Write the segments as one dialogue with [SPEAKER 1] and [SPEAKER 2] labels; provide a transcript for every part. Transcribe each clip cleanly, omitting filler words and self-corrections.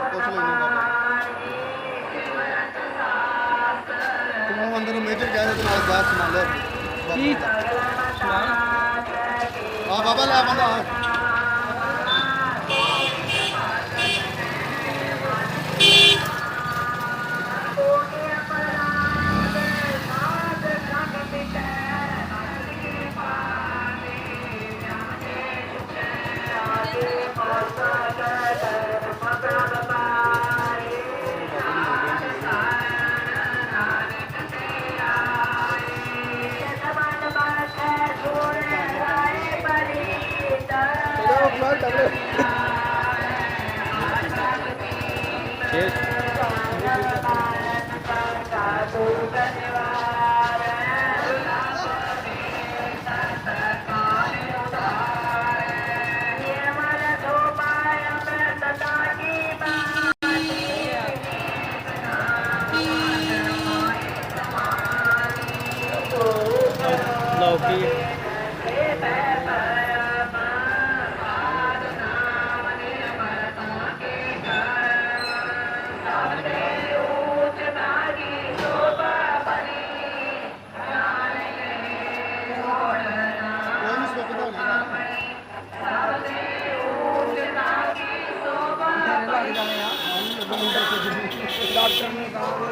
[SPEAKER 1] ਪੁੱਛ ਲੈਣੀ ਬਾਬਾ ਤੂੰ ਅੰਦਰ ਨੂੰ ਮੇਜਰ ਗਿਆ ਤੇ ਨਾਲ ਗੈਸ ਸਮਾਨ ਲੈ
[SPEAKER 2] ਕੀ
[SPEAKER 1] ਆ ਬਾਬਾ ਲੈ ਬੰਦਾ
[SPEAKER 2] लौकी डॉक्टर ने कहा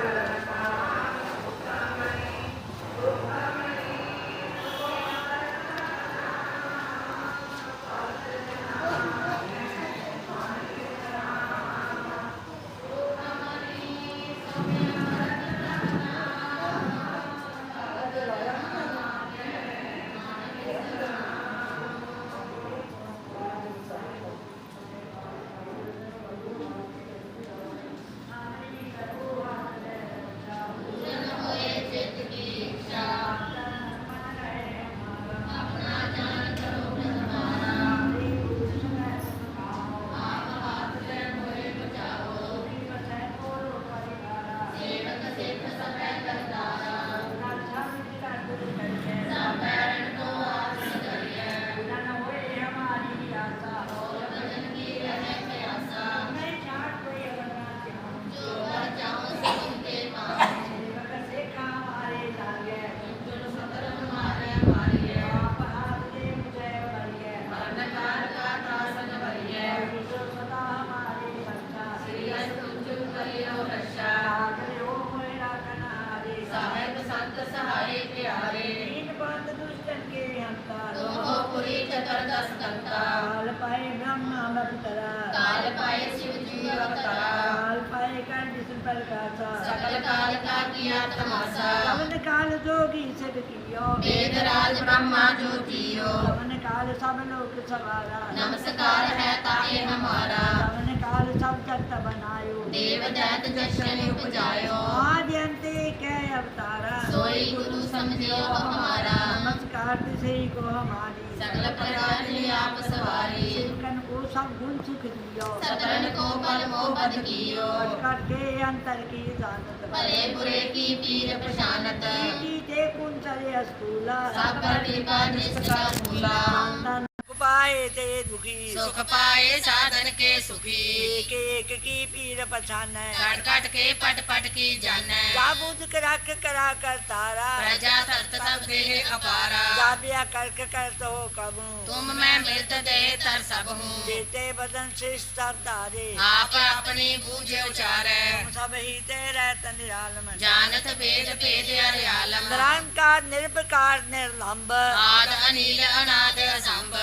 [SPEAKER 2] काल पाए ब्रह्मा अवतरा
[SPEAKER 3] काल पाए शिव जी अवतरा
[SPEAKER 2] काल पाए कर जिसम पर कासा
[SPEAKER 3] सकल काल का किया तमाशा
[SPEAKER 2] पवन काल जोगी सब कियो
[SPEAKER 3] वेद राज ब्रह्मा ज्योतियो
[SPEAKER 2] पवन काल सब लोक सवारा
[SPEAKER 3] नमस्कार है ताए हमारा
[SPEAKER 2] पवन काल सब जगत बनायो
[SPEAKER 3] देव दैत जशन उपजायो
[SPEAKER 2] आदि अंत कै अवतारा
[SPEAKER 3] सोई गुरु समझियो हमारा
[SPEAKER 2] नमस्कार तिसे को हमारी
[SPEAKER 3] सकल प्रजा ने आप सवारी
[SPEAKER 2] सिमकन को सब गुण सुख दियो
[SPEAKER 3] सतरन को बल मोह बद कियो
[SPEAKER 2] कर के अंतर की जानत
[SPEAKER 3] भले बुरे की पीर प्रशानत
[SPEAKER 2] की ते कुन चले अस्कूला
[SPEAKER 3] सब पर कृपा निष्ठा भूला
[SPEAKER 2] पाए ते दुखी
[SPEAKER 3] सुख पाए साधन के सुखी
[SPEAKER 2] एक एक की पीर पछान
[SPEAKER 3] कट कट के पट पट की जान
[SPEAKER 2] जाबूद करा कर तारा
[SPEAKER 3] प्रजा तरत सब देह अपारा
[SPEAKER 2] जाबिया कर तो कबू
[SPEAKER 3] तुम मैं मृत दे तर सब हूँ
[SPEAKER 2] देते बदन से सब तारे
[SPEAKER 3] आप अपनी बूझे उचारे
[SPEAKER 2] सब ही तेरे निरालम
[SPEAKER 3] जानत भेद भेद अरियालम
[SPEAKER 2] निरंकार निर्विकार निर्लंब
[SPEAKER 3] आद अनिल अनाद असंभ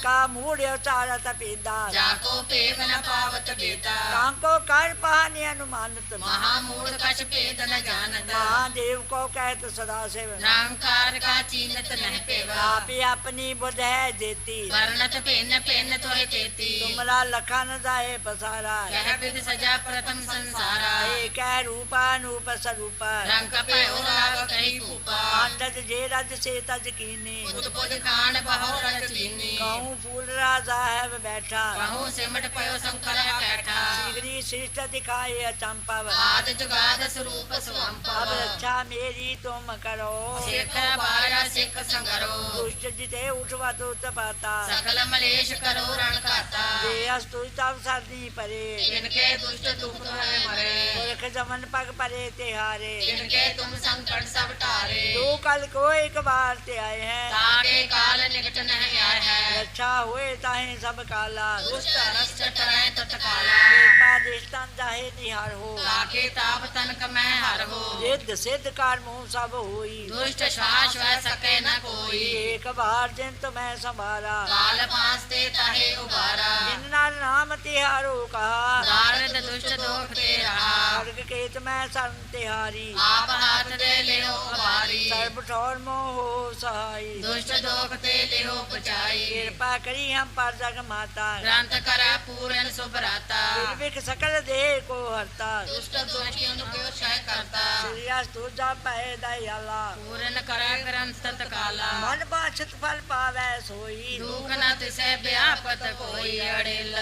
[SPEAKER 2] का मूढ़ चारत पीदा
[SPEAKER 3] जाको पेव न पावत बेता
[SPEAKER 2] कांको कर पहानी अनुमानत
[SPEAKER 3] महामूढ़ कछ भेद न जानत
[SPEAKER 2] महादेव को कहत सदा शिव
[SPEAKER 3] निरंकार का चीनत नह पेवा
[SPEAKER 2] आप ही अपनी बुध है जेती
[SPEAKER 3] वर्णत पेन पेन तोय तेती
[SPEAKER 2] तुमरा लखन जाए पसारा
[SPEAKER 3] कह विद सजा प्रथम संसारा
[SPEAKER 2] एक है रूपा नूप स्वरूपा
[SPEAKER 3] रंग पे राग कही कूपा
[SPEAKER 2] ਪੰਡਤ ਜੇ ਰਜ ਸੇ ਤਜ ਕੀਨੀ
[SPEAKER 3] ਉਦ ਪੁਜ ਖਾਨ ਬਹੁ ਰਜ ਚੀਨੀ
[SPEAKER 2] ਕਹੂੰ ਫੂਲ ਰਾਜਾ ਹੈ ਬੈਠਾ
[SPEAKER 3] ਕਹੂੰ ਸਿਮਟ ਪਇਓ ਸੰਕਰ ਕੈਠਾ
[SPEAKER 2] ਸਿਗਰੀ ਸ੍ਰਿਸ਼ਟ ਦਿਖਾਏ ਅਚੰਪਵ
[SPEAKER 3] ਆਦ ਜੁਗਾਦ ਸਰੂਪ ਸਵੰਪਵ
[SPEAKER 2] ਅਬ ਰੱਛਾ ਮੇਰੀ ਤੁਮ ਕਰੋ
[SPEAKER 3] ਸਿੱਖ ਬਾਰਾ ਸਿੱਖ ਸੰਗਰੋ
[SPEAKER 2] ਦੁਸ਼ਟ ਜਿਤੇ ਉਠਵਾ ਤੁਤ ਪਾਤਾ
[SPEAKER 3] ਸਕਲ ਮਲੇਸ਼ ਕਰੋ ਰਣ ਘਾਤਾ
[SPEAKER 2] ਜੇ ਅਸਤੁ ਤਵ ਸਰਦੀ ਪਰੇ
[SPEAKER 3] ਜਿਨਕੇ ਦੁਸ਼ਟ ਦੁਖ ਹੈ ਮਰੇ
[SPEAKER 2] ਪੁਰਖ ਜਮਨ ਪਗ ਪਰੇ ਤਿਹਾਰੇ
[SPEAKER 3] जिनके तुम संकट सब टारे
[SPEAKER 2] दो कल को एक बार ते आए हैं
[SPEAKER 3] ताके काल निकट नहीं आए है
[SPEAKER 2] रक्षा हुए ताहे सब काला
[SPEAKER 3] दुष्ट नष्ट टरै तत्काला
[SPEAKER 2] कृपा दृष्टान जाहे निहार हो
[SPEAKER 3] ताके ताप तनक मैं हर हो
[SPEAKER 2] रिद्ध सिद्ध कार मुँह सब होई
[SPEAKER 3] दुष्ट श्वास वह सके न कोई
[SPEAKER 2] एक बार जिन तुम्हें संभारा
[SPEAKER 3] काल पांचते ताहे उबारा
[SPEAKER 2] जिन नाल नाम तिहारो कहा
[SPEAKER 3] दारिद दुष्ट दोख ते रहा
[SPEAKER 2] स्वर्ग केत में शरण तिहारी
[SPEAKER 3] आप हाथ दे लेहो अबारी
[SPEAKER 2] सर्व ठौर मोह हो सहाई
[SPEAKER 3] दुष्ट दोख ते लेहो बचाई
[SPEAKER 2] कृपा करी हम पर जग माता
[SPEAKER 3] ग्रंथ कर पूरन सुभराता
[SPEAKER 2] निर्विक सकल देह को हरता
[SPEAKER 3] दुष्ट दोषियों को क्षय करता
[SPEAKER 2] सूर्यास तुझा पै दयाला
[SPEAKER 3] पूरन कर ग्रंथ तत्काला
[SPEAKER 2] मन बाछत फल पावै सोई
[SPEAKER 3] दुख न तिसे व्यापत कोई अड़िल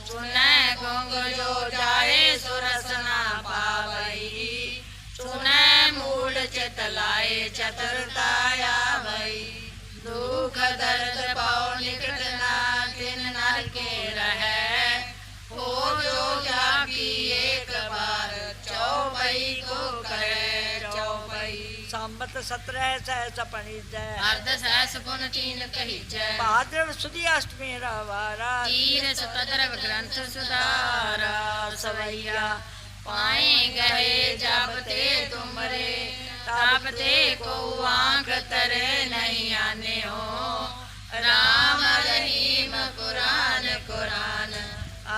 [SPEAKER 3] सुनै गोंग जो जाए सुरस न पावई सुनै मूल चित लाए चतुरता आवई दुख दर्द पाओ निकट ना तिन नर के रहे हो जो जागी एक बार चौबई को करे चौबई
[SPEAKER 2] संबत 17 सहस पणिजय
[SPEAKER 3] अर्ध सहस गुण तीन कही जय
[SPEAKER 2] भाद्रव सुदी अष्टमी रवारा
[SPEAKER 3] तीर सुतद्रव ग्रंथ सुधारा सवैया पाए गए जब ते तुमरे तब ते को आंख तरे नहीं आने हो राम रहीम कुरान कुरान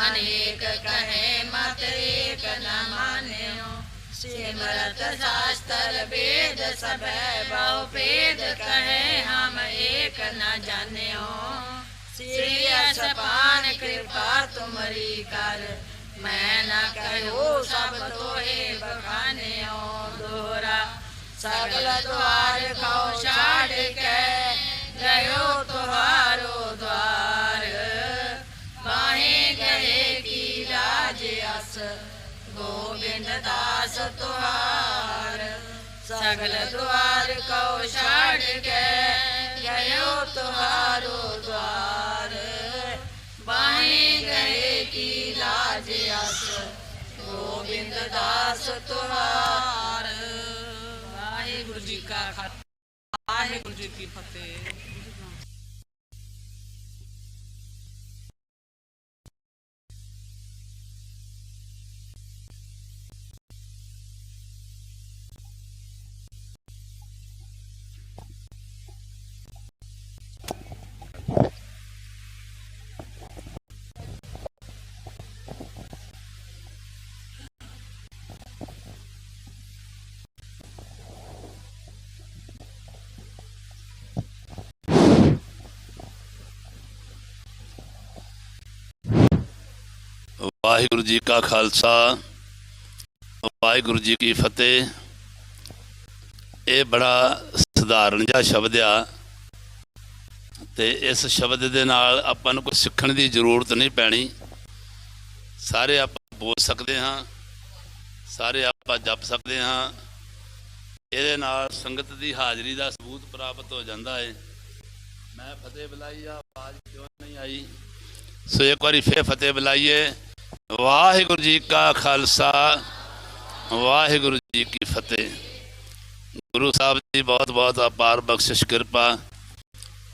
[SPEAKER 3] अनेक कहे मत एक न माने हो सिमरत शास्त्र वेद सब बहु भेद कहे हम एक न जाने हो श्री सपान कृपा तुमरी कर मैं न कहो सब तोहे बखाने हो दोहरा सगल द्वार खो छाड़ के गयो तुहारो द्वार बाहे गए की राज अस गोविंद दास तुहार सगल द्वार को छाड़ के गयो तुहारो द्वार बाहे गए की लाज अस गोविंद दास तुहार वाहिगुरु जी का खालसा वाहिगुरु जी की फतेह।
[SPEAKER 4] ਵਾਹਿਗੁਰੂ ਜੀ ਕਾ ਖਾਲਸਾ ਵਾਹਿਗੁਰੂ ਜੀ ਕੀ ਫਤਿਹ। ਇਹ ਬੜਾ ਸਧਾਰਨ ਜਿਹਾ ਸ਼ਬਦ ਆ ਤੇ ਇਸ ਸ਼ਬਦ ਦੇ ਨਾਲ ਆਪਾਂ ਨੂੰ ਕੁਝ ਸਿੱਖਣ ਦੀ ਜ਼ਰੂਰਤ ਨਹੀਂ ਪੈਣੀ। ਸਾਰੇ ਆਪਾਂ ਬੋਲ ਸਕਦੇ ਹਾਂ, ਸਾਰੇ ਆਪਾਂ ਜਪ ਸਕਦੇ ਹਾਂ। ਇਹਦੇ ਨਾਲ ਸੰਗਤ ਦੀ ਹਾਜ਼ਰੀ ਦਾ ਸਬੂਤ ਪ੍ਰਾਪਤ ਹੋ ਜਾਂਦਾ ਹੈ। ਮੈਂ ਫਤਿਹ ਬੁਲਾਈ ਆ, ਆਵਾਜ਼ ਕਿਉਂ ਨਹੀਂ ਆਈ? ਸੋ ਇੱਕ ਵਾਰੀ ਫੇਰ ਫਤਿਹ ਬੁਲਾਈਏ। ਵਾਹਿਗੁਰੂ ਜੀ ਕਾ ਖਾਲਸਾ ਵਾਹਿਗੁਰੂ ਜੀ ਕੀ ਫਤਿਹ। ਗੁਰੂ ਸਾਹਿਬ ਦੀ ਬਹੁਤ ਬਹੁਤ ਅਪਾਰ ਬਖਸ਼ਿਸ਼ ਕਿਰਪਾ,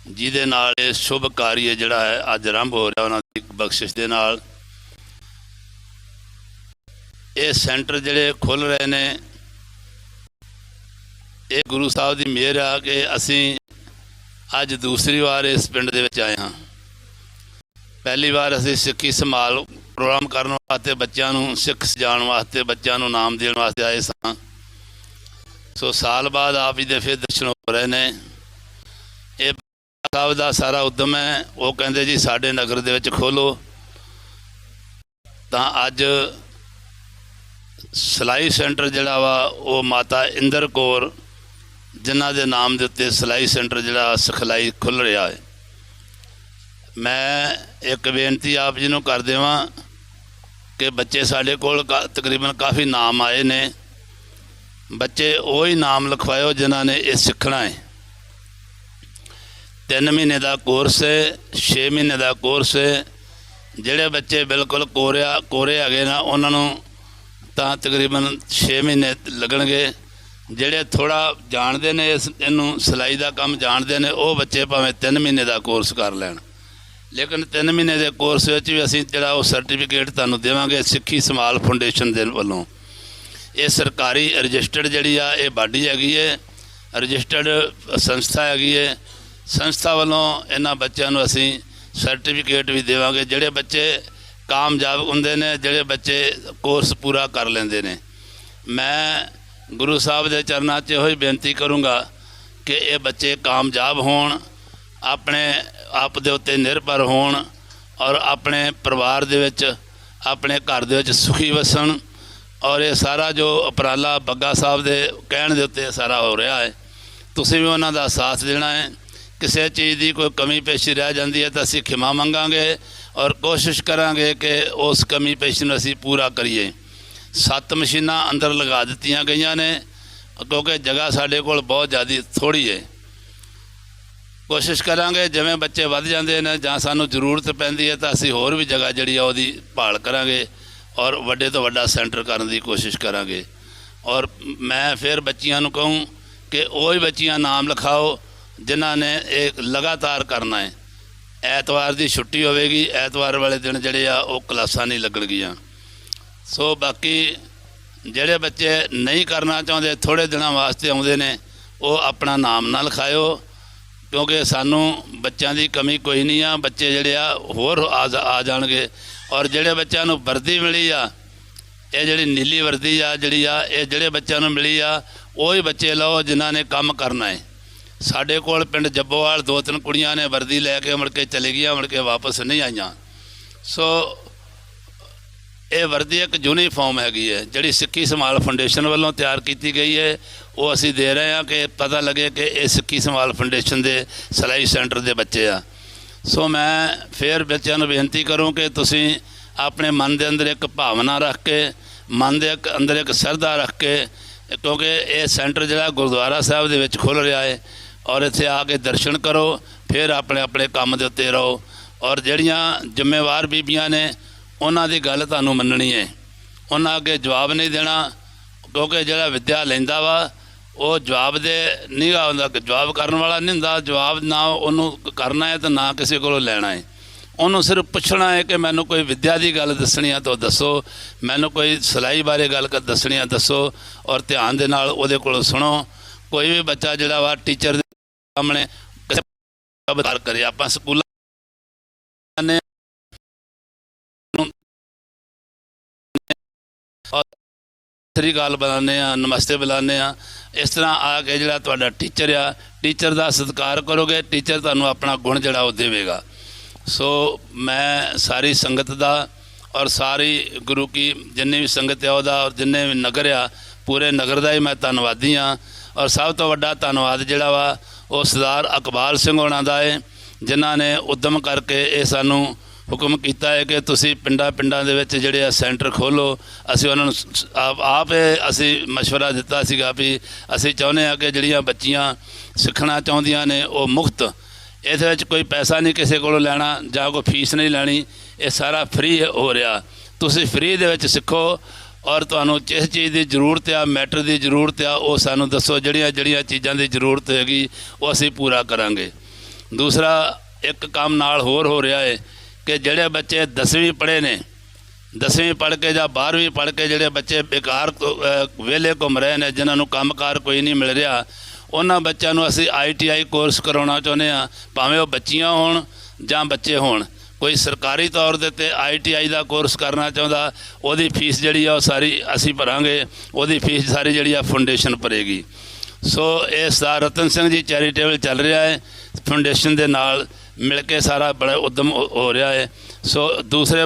[SPEAKER 4] ਜਿਹਦੇ ਨਾਲ ਇਹ ਸ਼ੁਭ ਕਾਰਜ ਜਿਹੜਾ ਹੈ ਅੱਜ ਆਰੰਭ ਹੋ ਰਿਹਾ, ਉਹਨਾਂ ਦੀ ਬਖਸ਼ਿਸ਼ ਦੇ ਨਾਲ ਇਹ ਸੈਂਟਰ ਜਿਹੜੇ ਖੁੱਲ ਰਹੇ ਨੇ, ਇਹ ਗੁਰੂ ਸਾਹਿਬ ਦੀ ਮਿਹਰ ਆ ਕਿ ਅਸੀਂ ਅੱਜ ਦੂਸਰੀ ਵਾਰ ਇਸ ਪਿੰਡ ਦੇ ਵਿੱਚ ਆਏ ਹਾਂ। ਪਹਿਲੀ ਵਾਰ ਅਸੀਂ ਸਿੱਖੀ ਸੰਭਾਲ ਪ੍ਰੋਗਰਾਮ ਕਰਨ ਵਾਸਤੇ, ਬੱਚਿਆਂ ਨੂੰ ਸਿੱਖ ਸਜਾਉਣ ਵਾਸਤੇ, ਬੱਚਿਆਂ ਨੂੰ ਨਾਮ ਦੇਣ ਵਾਸਤੇ ਆਏ ਸਾਂ। ਸੋ ਸਾਲ ਬਾਅਦ ਆਪ ਜੀ ਦੇ ਫਿਰ ਦਰਸ਼ਨ ਹੋ ਰਹੇ ਨੇ। ਇਹ ਸਾਹਿਬ ਦਾ ਸਾਰਾ ਉਦਮ ਹੈ। ਉਹ ਕਹਿੰਦੇ ਜੀ ਸਾਡੇ ਨਗਰ ਦੇ ਵਿੱਚ ਖੋਲੋ, ਤਾਂ ਅੱਜ ਸਿਲਾਈ ਸੈਂਟਰ ਜਿਹੜਾ ਵਾ ਉਹ ਮਾਤਾ ਇੰਦਰ ਕੌਰ ਜਿਨ੍ਹਾਂ ਦੇ ਨਾਮ ਦੇ ਉੱਤੇ ਸਿਲਾਈ ਸੈਂਟਰ ਜਿਹੜਾ ਸਿਖਲਾਈ ਖੁੱਲ੍ਹ ਰਿਹਾ ਹੈ। ਮੈਂ ਇੱਕ ਬੇਨਤੀ ਆਪ ਜੀ ਨੂੰ ਕਰ ਦੇਵਾਂ ਕਿ ਬੱਚੇ ਸਾਡੇ ਕੋਲ ਤਕਰੀਬਨ ਕਾਫੀ ਨਾਮ ਆਏ ਨੇ। ਬੱਚੇ ਉਹ ਹੀ ਨਾਮ ਲਿਖਵਾਇਓ ਜਿਨ੍ਹਾਂ ਨੇ ਇਹ ਸਿੱਖਣਾ ਹੈ। 3 ਮਹੀਨੇ ਦਾ ਕੋਰਸ ਹੈ, 6 ਮਹੀਨੇ ਦਾ ਕੋਰਸ ਹੈ। ਜਿਹੜੇ ਬੱਚੇ ਬਿਲਕੁਲ ਕੋਰੇ ਹੈਗੇ ਨਾ ਉਹਨਾਂ ਨੂੰ ਤਾਂ ਤਕਰੀਬਨ 6 ਮਹੀਨੇ ਲੱਗਣਗੇ। ਜਿਹੜੇ ਥੋੜ੍ਹਾ ਜਾਣਦੇ ਨੇ ਇਹਨੂੰ ਸਿਲਾਈ ਦਾ ਕੰਮ ਜਾਣਦੇ ਨੇ ਉਹ ਬੱਚੇ ਭਾਵੇਂ 3 ਮਹੀਨੇ ਦਾ ਕੋਰਸ ਕਰ ਲੈਣ, ਲੇਕਿਨ 3 ਮਹੀਨੇ ਦੇ ਕੋਰਸ ਵਿੱਚ ਵੀ ਅਸੀਂ ਜਿਹੜਾ ਉਹ ਸਰਟੀਫਿਕੇਟ ਤੁਹਾਨੂੰ ਦੇਵਾਂਗੇ ਸਿੱਖੀ ਸੰਭਾਲ ਫਾਊਂਡੇਸ਼ਨ ਦੇ ਵੱਲੋਂ। ਇਹ ਸਰਕਾਰੀ ਰਜਿਸਟਰਡ ਜਿਹੜੀ ਆ ਇਹ ਬਾਡੀ ਹੈਗੀ ਹੈ, ਰਜਿਸਟਰਡ ਸੰਸਥਾ ਹੈਗੀ ਹੈ। ਸੰਸਥਾ ਵੱਲੋਂ ਇਹਨਾਂ ਬੱਚਿਆਂ ਨੂੰ ਅਸੀਂ ਸਰਟੀਫਿਕੇਟ ਵੀ ਦੇਵਾਂਗੇ ਜਿਹੜੇ ਬੱਚੇ ਕਾਮਯਾਬ ਹੁੰਦੇ ਨੇ, ਜਿਹੜੇ ਬੱਚੇ ਕੋਰਸ ਪੂਰਾ ਕਰ ਲੈਂਦੇ ਨੇ। ਮੈਂ ਗੁਰੂ ਸਾਹਿਬ ਦੇ ਚਰਨਾਂ 'ਚ ਇਹੋ ਹੀ ਬੇਨਤੀ ਕਰੂੰਗਾ ਕਿ ਇਹ ਬੱਚੇ ਕਾਮਯਾਬ ਹੋਣ, ਆਪਣੇ ਆਪ ਦੇ ਉੱਤੇ ਨਿਰਭਰ ਹੋਣ ਔਰ ਆਪਣੇ ਪਰਿਵਾਰ ਦੇ ਵਿੱਚ, ਆਪਣੇ ਘਰ ਦੇ ਵਿੱਚ ਸੁਖੀ ਵਸਣ। ਔਰ ਇਹ ਸਾਰਾ ਜੋ ਉਪਰਾਲਾ ਬੱਗਾ ਸਾਹਿਬ ਦੇ ਕਹਿਣ ਦੇ ਉੱਤੇ ਸਾਰਾ ਹੋ ਰਿਹਾ ਹੈ, ਤੁਸੀਂ ਵੀ ਉਹਨਾਂ ਦਾ ਸਾਥ ਦੇਣਾ ਹੈ। ਕਿਸੇ ਚੀਜ਼ ਦੀ ਕੋਈ ਕਮੀ ਪੇਸ਼ੀ ਰਹਿ ਜਾਂਦੀ ਹੈ ਤਾਂ ਅਸੀਂ ਖਿਮਾ ਮੰਗਾਂਗੇ ਔਰ ਕੋਸ਼ਿਸ਼ ਕਰਾਂਗੇ ਕਿ ਉਸ ਕਮੀ ਪੇਸ਼ੀ ਨੂੰ ਅਸੀਂ ਪੂਰਾ ਕਰੀਏ। 7 ਮਸ਼ੀਨਾਂ ਅੰਦਰ ਲਗਾ ਦਿੱਤੀਆਂ ਗਈਆਂ ਨੇ ਕਿਉਂਕਿ ਜਗ੍ਹਾ ਸਾਡੇ ਕੋਲ ਬਹੁਤ ਜ਼ਿਆਦਾ ਥੋੜ੍ਹੀ ਹੈ। ਕੋਸ਼ਿਸ਼ ਕਰਾਂਗੇ ਜਿਵੇਂ ਬੱਚੇ ਵੱਧ ਜਾਂਦੇ ਨੇ ਜਾਂ ਸਾਨੂੰ ਜ਼ਰੂਰਤ ਪੈਂਦੀ ਹੈ ਤਾਂ ਅਸੀਂ ਹੋਰ ਵੀ ਜਗ੍ਹਾ ਜਿਹੜੀ ਆ ਉਹਦੀ ਭਾਲ ਕਰਾਂਗੇ ਔਰ ਵੱਡੇ ਤੋਂ ਵੱਡਾ ਸੈਂਟਰ ਕਰਨ ਦੀ ਕੋਸ਼ਿਸ਼ ਕਰਾਂਗੇ। ਔਰ ਮੈਂ ਫਿਰ ਬੱਚੀਆਂ ਨੂੰ ਕਹੂੰ ਕਿ ਉਹ ਹੀ ਬੱਚੀਆਂ ਨਾਮ ਲਿਖਾਓ ਜਿਨ੍ਹਾਂ ਨੇ ਇਹ ਲਗਾਤਾਰ ਕਰਨਾ ਹੈ। ਐਤਵਾਰ ਦੀ ਛੁੱਟੀ ਹੋਵੇਗੀ, ਐਤਵਾਰ ਵਾਲੇ ਦਿਨ ਜਿਹੜੇ ਆ ਉਹ ਕਲਾਸਾਂ ਨਹੀਂ ਲੱਗਣਗੀਆਂ। ਸੋ ਬਾਕੀ ਜਿਹੜੇ ਬੱਚੇ ਨਹੀਂ ਕਰਨਾ ਚਾਹੁੰਦੇ, ਥੋੜ੍ਹੇ ਦਿਨਾਂ ਵਾਸਤੇ ਆਉਂਦੇ ਨੇ, ਉਹ ਆਪਣਾ ਨਾਮ ਨਾ ਲਿਖਾਇਓ ਕਿਉਂਕਿ ਸਾਨੂੰ ਬੱਚਿਆਂ ਦੀ ਕਮੀ ਕੋਈ ਨਹੀਂ ਆ। ਬੱਚੇ ਜਿਹੜੇ ਆ ਹੋਰ ਆ ਜਾਣਗੇ। ਔਰ ਜਿਹੜੇ ਬੱਚਿਆਂ ਨੂੰ ਵਰਦੀ ਮਿਲੀ ਆ, ਇਹ ਜਿਹੜੀ ਨੀਲੀ ਵਰਦੀ ਆ ਜਿਹੜੀ ਆ, ਇਹ ਜਿਹੜੇ ਬੱਚਿਆਂ ਨੂੰ ਮਿਲੀ ਆ ਉਹ ਹੀ ਬੱਚੇ ਲਓ ਜਿਨ੍ਹਾਂ ਨੇ ਕੰਮ ਕਰਨਾ ਹੈ। ਸਾਡੇ ਕੋਲ ਪਿੰਡ ਜੱਬੋਵਾਲ 2-3 ਕੁੜੀਆਂ ਨੇ ਵਰਦੀ ਲੈ ਕੇ ਮੁੜ ਕੇ ਚਲੇ ਗਈਆਂ, ਮੁੜ ਕੇ ਵਾਪਸ ਨਹੀਂ ਆਈਆਂ। ਸੋ ਇਹ ਵਰਦੀ ਇੱਕ ਯੂਨੀਫਾਰਮ ਹੈਗੀ ਹੈ ਜਿਹੜੀ ਸਿੱਖੀ ਸੰਭਾਲ ਫਾਊਂਡੇਸ਼ਨ ਵੱਲੋਂ ਤਿਆਰ ਕੀਤੀ ਗਈ ਹੈ। ਉਹ ਅਸੀਂ ਦੇ ਰਹੇ ਹਾਂ ਕਿ ਪਤਾ ਲੱਗੇ ਕਿ ਇਹ ਸਿੱਖੀ ਸੰਭਾਲ ਫਾਊਂਡੇਸ਼ਨ ਦੇ ਸਿਲਾਈ ਸੈਂਟਰ ਦੇ ਬੱਚੇ ਆ। ਸੋ ਮੈਂ ਫਿਰ ਬੱਚਿਆਂ ਨੂੰ ਬੇਨਤੀ ਕਰੂੰ ਕਿ ਤੁਸੀਂ ਆਪਣੇ ਮਨ ਦੇ ਅੰਦਰ ਇੱਕ ਭਾਵਨਾ ਰੱਖ ਕੇ, ਮਨ ਦੇ ਅੰਦਰ ਇੱਕ ਸ਼ਰਧਾ ਰੱਖ ਕੇ, ਕਿਉਂਕਿ ਇਹ ਸੈਂਟਰ ਜਿਹੜਾ ਗੁਰਦੁਆਰਾ ਸਾਹਿਬ ਦੇ ਵਿੱਚ ਖੁੱਲ੍ਹ ਰਿਹਾ ਹੈ ਔਰ ਇੱਥੇ ਆ ਕੇ ਦਰਸ਼ਨ ਕਰੋ, ਫਿਰ ਆਪਣੇ ਆਪਣੇ ਕੰਮ ਦੇ ਉੱਤੇ ਰਹੋ। ਔਰ ਜਿਹੜੀਆਂ ਜ਼ਿੰਮੇਵਾਰ ਬੀਬੀਆਂ ਨੇ ਉਹਨਾਂ ਦੀ ਗੱਲ ਤੁਹਾਨੂੰ ਮੰਨਣੀ ਹੈ, ਉਹਨਾਂ ਅੱਗੇ ਜਵਾਬ ਨਹੀਂ ਦੇਣਾ ਕਿਉਂਕਿ ਜਿਹੜਾ ਵਿੱਦਿਆ ਲੈਂਦਾ ਵਾ ਉਹ ਜਵਾਬ ਦੇ ਨਹੀਂ ਹੁੰਦਾ, ਜਵਾਬ ਕਰਨ ਵਾਲਾ ਨਹੀਂ ਹੁੰਦਾ। ਜਵਾਬ ਨਾ ਉਹਨੂੰ ਕਰਨਾ ਹੈ ਤਾਂ ਨਾ ਕਿਸੇ ਕੋਲੋਂ ਲੈਣਾ ਹੈ। ਉਹਨੂੰ ਸਿਰਫ ਪੁੱਛਣਾ ਹੈ ਕਿ ਮੈਨੂੰ ਕੋਈ ਵਿੱਦਿਆ ਦੀ ਗੱਲ ਦੱਸਣੀ ਆ ਤਾਂ ਦੱਸੋ, ਮੈਨੂੰ ਕੋਈ ਸਿਲਾਈ ਬਾਰੇ ਗੱਲ ਦੱਸਣੀ ਆ ਦੱਸੋ ਔਰ ਧਿਆਨ ਦੇ ਨਾਲ ਉਹਦੇ ਕੋਲੋਂ ਸੁਣੋ। ਕੋਈ ਵੀ ਬੱਚਾ ਜਿਹੜਾ ਵਾ ਟੀਚਰ ਦੇ ਸਾਹਮਣੇ ਕਿਸੇ ਕਰੇ, ਆਪਾਂ ਸਕੂਲਾਂ ਸਤਿ ਸ਼੍ਰੀ ਅਕਾਲ ਬੁਲਾਉਂਦੇ ਹਾਂ, ਨਮਸਤੇ ਬੁਲਾਉਂਦੇ ਹਾਂ। ਇਸ ਤਰ੍ਹਾਂ ਆ ਕੇ ਜਿਹੜਾ ਤੁਹਾਡਾ ਟੀਚਰ ਆ, ਟੀਚਰ ਦਾ ਸਤਿਕਾਰ ਕਰੋਗੇ, ਟੀਚਰ ਤੁਹਾਨੂੰ ਆਪਣਾ ਗੁਣ ਜਿਹੜਾ ਉਹ ਦੇਵੇਗਾ। ਸੋ ਮੈਂ ਸਾਰੀ ਸੰਗਤ ਦਾ ਔਰ ਸਾਰੀ ਗੁਰੂ ਕੀ ਜਿੰਨੀ ਵੀ ਸੰਗਤ ਆ ਉਹਦਾ ਔਰ ਜਿੰਨੇ ਵੀ ਨਗਰ ਆ ਪੂਰੇ ਨਗਰ ਦਾ ਹੀ ਮੈਂ ਧੰਨਵਾਦੀ ਹਾਂ। ਔਰ ਸਭ ਤੋਂ ਵੱਡਾ ਧੰਨਵਾਦ ਜਿਹੜਾ ਵਾ ਉਹ ਸਰਦਾਰ ਇਕਬਾਲ ਸਿੰਘ ਹੋਣਾ ਦਾ ਹੈ ਜਿਨ੍ਹਾਂ ਨੇ ਉਦਮ ਕਰਕੇ ਇਹ ਸਾਨੂੰ ਹੁਕਮ ਕੀਤਾ ਹੈ ਕਿ ਤੁਸੀਂ ਪਿੰਡਾਂ ਦੇ ਵਿੱਚ ਜਿਹੜੇ ਆ ਸੈਂਟਰ ਖੋਲ੍ਹੋ। ਅਸੀਂ ਉਹਨਾਂ ਨੂੰ ਆਪ ਅਸੀਂ ਮਸ਼ਵਰਾ ਦਿੱਤਾ ਸੀਗਾ ਵੀ ਅਸੀਂ ਚਾਹੁੰਦੇ ਹਾਂ ਕਿ ਜਿਹੜੀਆਂ ਬੱਚੀਆਂ ਸਿੱਖਣਾ ਚਾਹੁੰਦੀਆਂ ਨੇ ਉਹ ਮੁਫਤ, ਇਹਦੇ ਵਿੱਚ ਕੋਈ ਪੈਸਾ ਨਹੀਂ ਕਿਸੇ ਕੋਲੋਂ ਲੈਣਾ ਜਾਂ ਕੋਈ ਫੀਸ ਨਹੀਂ ਲੈਣੀ, ਇਹ ਸਾਰਾ ਫ੍ਰੀ ਹੋ ਰਿਹਾ। ਤੁਸੀਂ ਫ੍ਰੀ ਦੇ ਵਿੱਚ ਸਿੱਖੋ ਔਰ ਤੁਹਾਨੂੰ ਜਿਸ ਚੀਜ਼ ਦੀ ਜ਼ਰੂਰਤ ਆ, ਮੈਟਰ ਦੀ ਜ਼ਰੂਰਤ ਆ, ਉਹ ਸਾਨੂੰ ਦੱਸੋ। ਜਿਹੜੀਆਂ ਚੀਜ਼ਾਂ ਦੀ ਜ਼ਰੂਰਤ ਹੈਗੀ ਉਹ ਅਸੀਂ ਪੂਰਾ ਕਰਾਂਗੇ। ਦੂਸਰਾ ਇੱਕ ਕੰਮ ਨਾਲ ਹੋਰ ਹੋ ਰਿਹਾ ਹੈ ਕਿ ਜਿਹੜੇ ਬੱਚੇ 10ਵੀਂ ਪੜ੍ਹੇ ਨੇ, 10ਵੀਂ ਪੜ੍ਹ ਕੇ ਜਾਂ 12ਵੀਂ ਪੜ੍ਹ ਕੇ ਜਿਹੜੇ ਬੱਚੇ ਬੇਕਾਰ ਵਿਹਲੇ ਘੁੰਮ ਰਹੇ ਨੇ, ਜਿਨ੍ਹਾਂ ਨੂੰ ਕੰਮਕਾਰ ਕੋਈ ਨਹੀਂ ਮਿਲ ਰਿਹਾ, ਉਹਨਾਂ ਬੱਚਿਆਂ ਨੂੰ ਅਸੀਂ ITI ਕੋਰਸ ਕਰਾਉਣਾ ਚਾਹੁੰਦੇ ਹਾਂ। ਭਾਵੇਂ ਉਹ ਬੱਚੀਆਂ ਹੋਣ ਜਾਂ ਬੱਚੇ ਹੋਣ, ਕੋਈ ਸਰਕਾਰੀ ਤੌਰ ਦੇ ਉੱਤੇ ITI ਦਾ ਕੋਰਸ ਕਰਨਾ ਚਾਹੁੰਦਾ, ਉਹਦੀ ਫੀਸ ਜਿਹੜੀ ਆ ਉਹ ਸਾਰੀ ਅਸੀਂ ਭਰਾਂਗੇ, ਉਹਦੀ ਫੀਸ ਸਾਰੀ ਜਿਹੜੀ ਆ ਫਾਊਂਡੇਸ਼ਨ ਭਰੇਗੀ। ਸੋ ਇਹ ਸਰਦਾਰ ਰਤਨ ਸਿੰਘ ਜੀ ਚੈਰੀਟੇਬਲ ਚੱਲ ਰਿਹਾ ਹੈ, ਫਾਊਂਡੇਸ਼ਨ ਦੇ ਨਾਲ ਮਿਲ ਕੇ ਸਾਰਾ ਬੜਾ ਉਦਮ ਹੋ ਰਿਹਾ ਹੈ। ਸੋ ਦੂਸਰੇ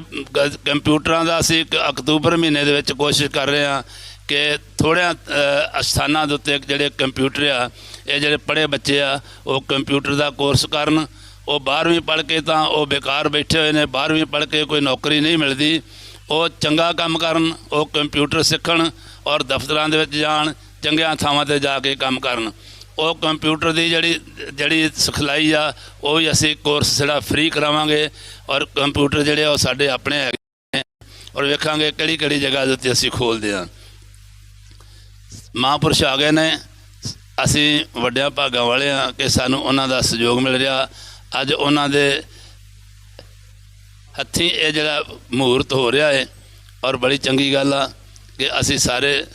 [SPEAKER 4] ਕੰਪਿਊਟਰਾਂ ਦਾ ਅਸੀਂ ਅਕਤੂਬਰ ਮਹੀਨੇ ਦੇ ਵਿੱਚ ਕੋਸ਼ਿਸ਼ ਕਰ ਰਹੇ ਹਾਂ ਕਿ ਥੋੜ੍ਹਿਆਂ ਅਸਥਾਨਾਂ ਦੇ ਉੱਤੇ ਜਿਹੜੇ ਕੰਪਿਊਟਰ ਆ, ਇਹ ਜਿਹੜੇ ਪੜ੍ਹੇ ਬੱਚੇ ਆ ਉਹ ਕੰਪਿਊਟਰ ਦਾ ਕੋਰਸ ਕਰਨ। ਉਹ 12ਵੀਂ ਪੜ੍ਹ ਕੇ ਤਾਂ ਉਹ ਬੇਕਾਰ ਬੈਠੇ ਹੋਏ ਨੇ, 12ਵੀਂ ਪੜ੍ਹ ਕੇ ਕੋਈ ਨੌਕਰੀ ਨਹੀਂ ਮਿਲਦੀ। ਉਹ ਚੰਗਾ ਕੰਮ ਕਰਨ, ਉਹ ਕੰਪਿਊਟਰ ਸਿੱਖਣ ਔਰ ਦਫ਼ਤਰਾਂ ਦੇ ਵਿੱਚ ਜਾਣ, ਚੰਗੀਆਂ ਥਾਵਾਂ 'ਤੇ ਜਾ ਕੇ ਕੰਮ ਕਰਨ। ਉਹ ਕੰਪਿਊਟਰ ਦੀ ਜਿਹੜੀ ਸਿਖਲਾਈ ਆ ਉਹ ਵੀ ਅਸੀਂ ਕੋਰਸ ਜਿਹੜਾ ਫ੍ਰੀ ਕਰਾਵਾਂਗੇ। ਔਰ ਕੰਪਿਊਟਰ ਜਿਹੜੇ ਉਹ ਸਾਡੇ ਆਪਣੇ ਹੈਗੇ ਔਰ ਵੇਖਾਂਗੇ ਕਿਹੜੀ ਜਗ੍ਹਾ ਦੇ ਉੱਤੇ ਅਸੀਂ ਖੋਲ੍ਹਦੇ ਹਾਂ। ਮਹਾਂਪੁਰਸ਼ ਆ ਗਏ ਨੇ, ਅਸੀਂ ਵੱਡਿਆਂ ਭਾਗਾਂ ਵਾਲੇ ਹਾਂ ਕਿ ਸਾਨੂੰ ਉਹਨਾਂ ਦਾ ਸਹਿਯੋਗ ਮਿਲ ਰਿਹਾ। ਅੱਜ ਉਹਨਾਂ ਦੇ ਹੱਥੀਂ ਇਹ ਜਿਹੜਾ ਮਹੂਰਤ ਹੋ ਰਿਹਾ ਹੈ ਔਰ ਬੜੀ ਚੰਗੀ ਗੱਲ ਆ ਕਿ ਅਸੀਂ ਸਾਰੇ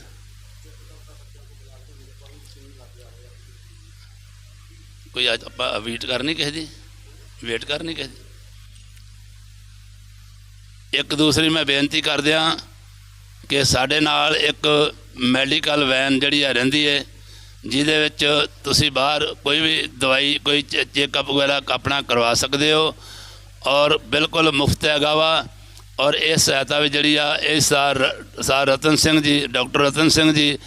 [SPEAKER 4] ਕੋਈ ਅੱਜ ਆਪਾਂ ਵੇਟ ਕਰਨੀ ਕਿਸੇ ਦੀ ਇੱਕ ਦੂਸਰੀ ਮੈਂ ਬੇਨਤੀ ਕਰਦਿਆਂ ਕਿ ਸਾਡੇ ਨਾਲ ਇੱਕ ਮੈਡੀਕਲ ਵੈਨ ਜਿਹੜੀ ਆ ਰਹਿੰਦੀ ਹੈ, ਜਿਹਦੇ ਵਿੱਚ ਤੁਸੀਂ ਬਾਹਰ ਕੋਈ ਵੀ ਦਵਾਈ ਕੋਈ ਚੈੱਕਅਪ ਵਗੈਰਾ ਆਪਣਾ ਕਰਵਾ ਸਕਦੇ ਹੋ ਔਰ ਬਿਲਕੁਲ ਮੁਫਤ ਹੈਗਾ ਵਾ। ਔਰ ਇਹ ਸਹਾਇਤਾ ਵੀ ਜਿਹੜੀ ਆ ਇਹ ਸਰ ਰਤਨ ਸਿੰਘ ਜੀ, ਡਾਕਟਰ ਰਤਨ ਸਿੰਘ ਜੀ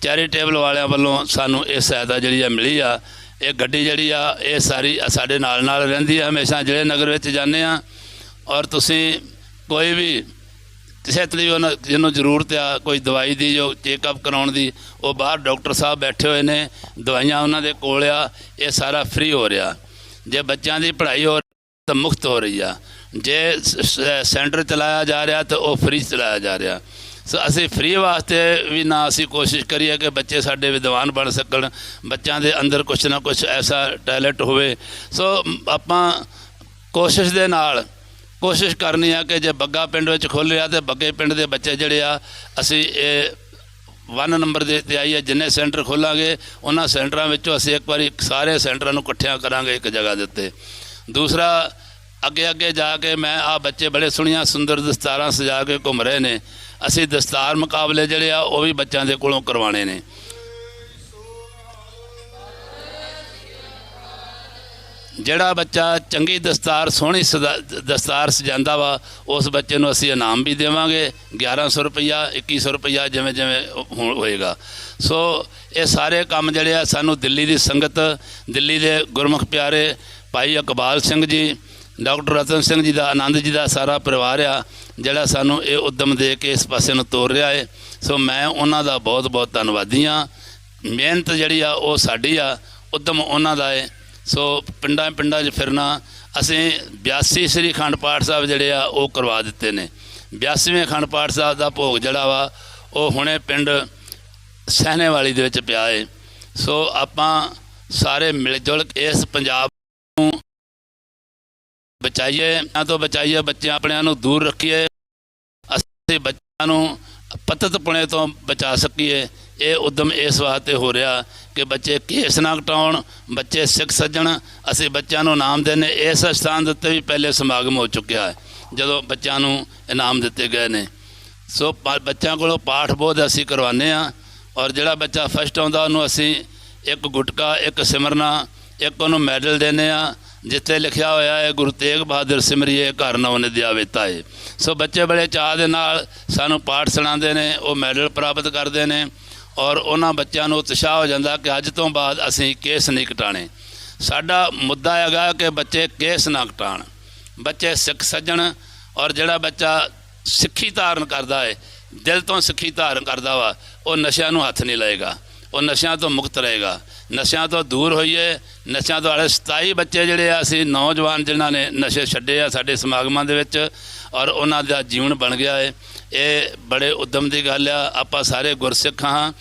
[SPEAKER 4] ਚੈਰੀਟੇਬਲ ਵਾਲਿਆਂ ਵੱਲੋਂ ਸਾਨੂੰ ਇਹ ਸਹਾਇਤਾ ਜਿਹੜੀ ਆ ਮਿਲੀ ਆ। ਇਹ ਗੱਡੀ ਜਿਹੜੀ ਆ ਇਹ ਸਾਰੀ ਸਾਡੇ ਨਾਲ ਰਹਿੰਦੀ ਆ, ਹਮੇਸ਼ਾ ਜ਼ਿਲ੍ਹੇ ਨਗਰ ਵਿੱਚ ਜਾਂਦੇ ਆ। ਔਰ ਤੁਸੀਂ ਕੋਈ ਵੀ ਕਿਸੇ ਤਰੀਕੇ ਜਿਹਨੂੰ ਜ਼ਰੂਰਤ ਆ ਕੋਈ ਦਵਾਈ ਦੀ ਜੋ ਚੈੱਕਅਪ ਕਰਾਉਣ ਦੀ, ਉਹ ਬਾਹਰ ਡਾਕਟਰ ਸਾਹਿਬ ਬੈਠੇ ਹੋਏ ਨੇ, ਦਵਾਈਆਂ ਉਹਨਾਂ ਦੇ ਕੋਲ ਆ। ਇਹ ਸਾਰਾ ਫ੍ਰੀ ਹੋ ਰਿਹਾ। ਜੇ ਬੱਚਿਆਂ ਦੀ ਪੜ੍ਹਾਈ ਹੋ ਤਾਂ ਮੁਫਤ ਹੋ ਰਹੀ ਆ, ਜੇ ਸੈਂਟਰ ਚਲਾਇਆ ਜਾ ਰਿਹਾ ਤਾਂ ਉਹ ਫ੍ਰੀ ਚਲਾਇਆ ਜਾ ਰਿਹਾ। ਸੋ ਅਸੀਂ ਫ੍ਰੀ ਵਾਸਤੇ ਵੀ ਨਾ ਅਸੀਂ ਕੋਸ਼ਿਸ਼ ਕਰੀਏ ਕਿ ਬੱਚੇ ਸਾਡੇ ਵਿਦਵਾਨ ਬਣ ਸਕਣ, ਬੱਚਿਆਂ ਦੇ ਅੰਦਰ ਕੁਛ ਨਾ ਕੁਛ ਐਸਾ ਟੈਲੈਂਟ ਹੋਵੇ। ਸੋ ਆਪਾਂ ਕੋਸ਼ਿਸ਼ ਦੇ ਨਾਲ ਕੋਸ਼ਿਸ਼ ਕਰਨੀ ਆ ਕਿ ਜੇ ਬੱਗਾ ਪਿੰਡ ਵਿੱਚ ਖੋਲ੍ਹਿਆ ਤਾਂ ਬੱਗੇ ਪਿੰਡ ਦੇ ਬੱਚੇ ਜਿਹੜੇ ਆ ਅਸੀਂ ਇਹ 1 ਨੰਬਰ ਦੇ ਉੱਤੇ ਆਈ ਹੈ। ਜਿੰਨੇ ਸੈਂਟਰ ਖੋਲਾਂਗੇ ਉਹਨਾਂ ਸੈਂਟਰਾਂ ਵਿੱਚੋਂ ਅਸੀਂ ਇੱਕ ਵਾਰੀ ਸਾਰੇ ਸੈਂਟਰਾਂ ਨੂੰ ਇਕੱਠਿਆਂ ਕਰਾਂਗੇ ਇੱਕ ਜਗ੍ਹਾ ਦੇ ਉੱਤੇ। ਦੂਸਰਾ ਅੱਗੇ ਜਾ ਕੇ ਮੈਂ ਆ ਬੱਚੇ ਬੜੇ ਸੋਹਣੀਆਂ ਸੁੰਦਰ ਦਸਤਾਰਾਂ ਸਜਾ ਕੇ ਘੁੰਮ ਰਹੇ ਨੇ, ਅਸੀਂ ਦਸਤਾਰ ਮੁਕਾਬਲੇ ਜਿਹੜੇ ਆ ਉਹ ਵੀ ਬੱਚਿਆਂ ਦੇ ਕੋਲੋਂ ਕਰਵਾਉਣੇ ਨੇ। ਜਿਹੜਾ ਬੱਚਾ ਚੰਗੀ ਦਸਤਾਰ ਸੋਹਣੀ ਦਸਤਾਰ ਸਜਾਉਂਦਾ ਵਾ ਉਸ ਬੱਚੇ ਨੂੰ ਅਸੀਂ ਇਨਾਮ ਵੀ ਦੇਵਾਂਗੇ, 1100 ਰੁਪਈਆ 2100 ਰੁਪਈਆ ਜਿਵੇਂ ਹੋਏਗਾ। ਸੋ ਇਹ ਸਾਰੇ ਕੰਮ ਜਿਹੜੇ ਆ ਸਾਨੂੰ ਦਿੱਲੀ ਦੀ ਸੰਗਤ, ਦਿੱਲੀ ਦੇ ਗੁਰਮੁਖ ਪਿਆਰੇ ਭਾਈ ਇਕਬਾਲ ਸਿੰਘ ਜੀ, ਡਾਕਟਰ ਰਤਨ ਸਿੰਘ ਜੀ ਦਾ, ਆਨੰਦ ਜੀ ਦਾ ਸਾਰਾ ਪਰਿਵਾਰ ਆ ਜਿਹੜਾ ਸਾਨੂੰ ਇਹ ਉਦਮ ਦੇ ਕੇ ਇਸ ਪਾਸੇ ਨੂੰ ਤੋਰ ਰਿਹਾ ਹੈ। ਸੋ ਮੈਂ ਉਹਨਾਂ ਦਾ ਬਹੁਤ ਧੰਨਵਾਦੀ ਹਾਂ। ਮਿਹਨਤ ਜਿਹੜੀ ਆ ਉਹ ਸਾਡੀ ਆ, ਉਦਮ ਉਹਨਾਂ ਦਾ ਹੈ। ਸੋ ਪਿੰਡਾਂ 'ਚ ਫਿਰਨਾ, ਅਸੀਂ 82 ਸ੍ਰੀ ਅਖੰਡ ਪਾਠ ਸਾਹਿਬ ਜਿਹੜੇ ਆ ਉਹ ਕਰਵਾ ਦਿੱਤੇ ਨੇ। 82ਵੇਂ ਅਖੰਡ ਪਾਠ ਸਾਹਿਬ ਦਾ ਭੋਗ ਜਿਹੜਾ ਵਾ ਉਹ ਹੁਣੇ ਪਿੰਡ ਸਹਿਣੇਵਾਲੀ ਦੇ ਵਿੱਚ ਪਿਆ ਹੈ। ਸੋ ਆਪਾਂ ਸਾਰੇ ਮਿਲ ਜੁਲ ਇਸ ਪੰਜਾਬ ਨੂੰ ਬਚਾਈਏ, ਬਚਾਈਏ, ਬੱਚਿਆਂ ਆਪਣਿਆਂ ਨੂੰ ਦੂਰ ਰੱਖੀਏ, ਅਸੀਂ ਬੱਚਿਆਂ ਨੂੰ ਪਤਿਤਪੁਣੇ ਤੋਂ ਬਚਾ ਸਕੀਏ। ਇਹ ਉਦਮ ਇਸ ਵਾਸਤੇ ਹੋ ਰਿਹਾ ਕਿ ਬੱਚੇ ਕੇਸ ਨਾ ਕਟਾਉਣ, ਬੱਚੇ ਸਿੱਖ ਸੱਜਣ। ਅਸੀਂ ਬੱਚਿਆਂ ਨੂੰ ਇਨਾਮ ਦਿੰਦੇ। ਇਸ ਸਥਾਨ ਦੇ ਉੱਤੇ ਵੀ ਪਹਿਲੇ ਸਮਾਗਮ ਹੋ ਚੁੱਕਿਆ ਹੈ ਜਦੋਂ ਬੱਚਿਆਂ ਨੂੰ ਇਨਾਮ ਦਿੱਤੇ ਗਏ ਨੇ। ਸੋ ਬੱਚਿਆਂ ਕੋਲੋਂ ਪਾਠ ਬੋਧ ਅਸੀਂ ਕਰਵਾਉਂਦੇ ਹਾਂ ਔਰ ਜਿਹੜਾ ਬੱਚਾ ਫਸਟ ਆਉਂਦਾ ਉਹਨੂੰ ਅਸੀਂ ਇੱਕ ਗੁਟਕਾ, ਇੱਕ ਸਿਮਰਨਾ, ਇੱਕ ਉਹਨੂੰ ਮੈਡਲ ਦਿੰਦੇ ਹਾਂ ਜਿੱਥੇ ਲਿਖਿਆ ਹੋਇਆ ਹੈ ਗੁਰੂ ਤੇਗ ਬਹਾਦਰ ਸਿਮਰਿਏ ਘਰ ਨੌ ਨਿਧਿਆ ਵੇਤਾਏ। ਸੋ ਬੱਚੇ ਬੜੇ ਚਾਅ ਦੇ ਨਾਲ ਸਾਨੂੰ ਪਾਠ ਸੁਣਾਉਂਦੇ ਨੇ, ਉਹ ਮੈਡਲ ਪ੍ਰਾਪਤ ਕਰਦੇ ਨੇ ਔਰ ਉਹਨਾਂ ਬੱਚਿਆਂ ਨੂੰ ਉਤਸ਼ਾਹ ਹੋ ਜਾਂਦਾ ਕਿ ਅੱਜ ਤੋਂ ਬਾਅਦ ਅਸੀਂ ਕੇਸ ਨਹੀਂ ਕਟਾਣੇ। ਸਾਡਾ ਮੁੱਦਾ ਹੈਗਾ ਕਿ ਬੱਚੇ ਕੇਸ ਨਾ ਕਟਾਉਣ, ਬੱਚੇ ਸਿੱਖ ਸੱਜਣ। ਔਰ ਜਿਹੜਾ ਬੱਚਾ ਸਿੱਖੀ ਧਾਰਨ ਕਰਦਾ ਹੈ, ਦਿਲ ਤੋਂ ਸਿੱਖੀ ਧਾਰਨ ਕਰਦਾ ਵਾ, ਉਹ ਨਸ਼ਿਆਂ ਨੂੰ ਹੱਥ ਨਹੀਂ ਲਾਏਗਾ, ਉਹ ਨਸ਼ਿਆਂ ਤੋਂ ਮੁਕਤ ਰਹੇਗਾ। ਨਸ਼ਿਆਂ ਤੋਂ ਦੂਰ ਹੋਈਏ। ਨਸ਼ਿਆਂ ਤੋਂ ਵਾਲੇ 27 ਬੱਚੇ ਜਿਹੜੇ ਆ ਅਸੀਂ ਨੌਜਵਾਨ ਜਿਨ੍ਹਾਂ ਨੇ ਨਸ਼ੇ ਛੱਡੇ ਆ ਸਾਡੇ ਸਮਾਗਮਾਂ ਦੇ ਵਿੱਚ ਔਰ ਉਹਨਾਂ ਦਾ ਜੀਵਨ ਬਣ ਗਿਆ ਹੈ। ਇਹ ਬੜੇ ਉਦਮ ਦੀ ਗੱਲ ਆ। ਆਪਾਂ ਸਾਰੇ ਗੁਰਸਿੱਖ ਹਾਂ।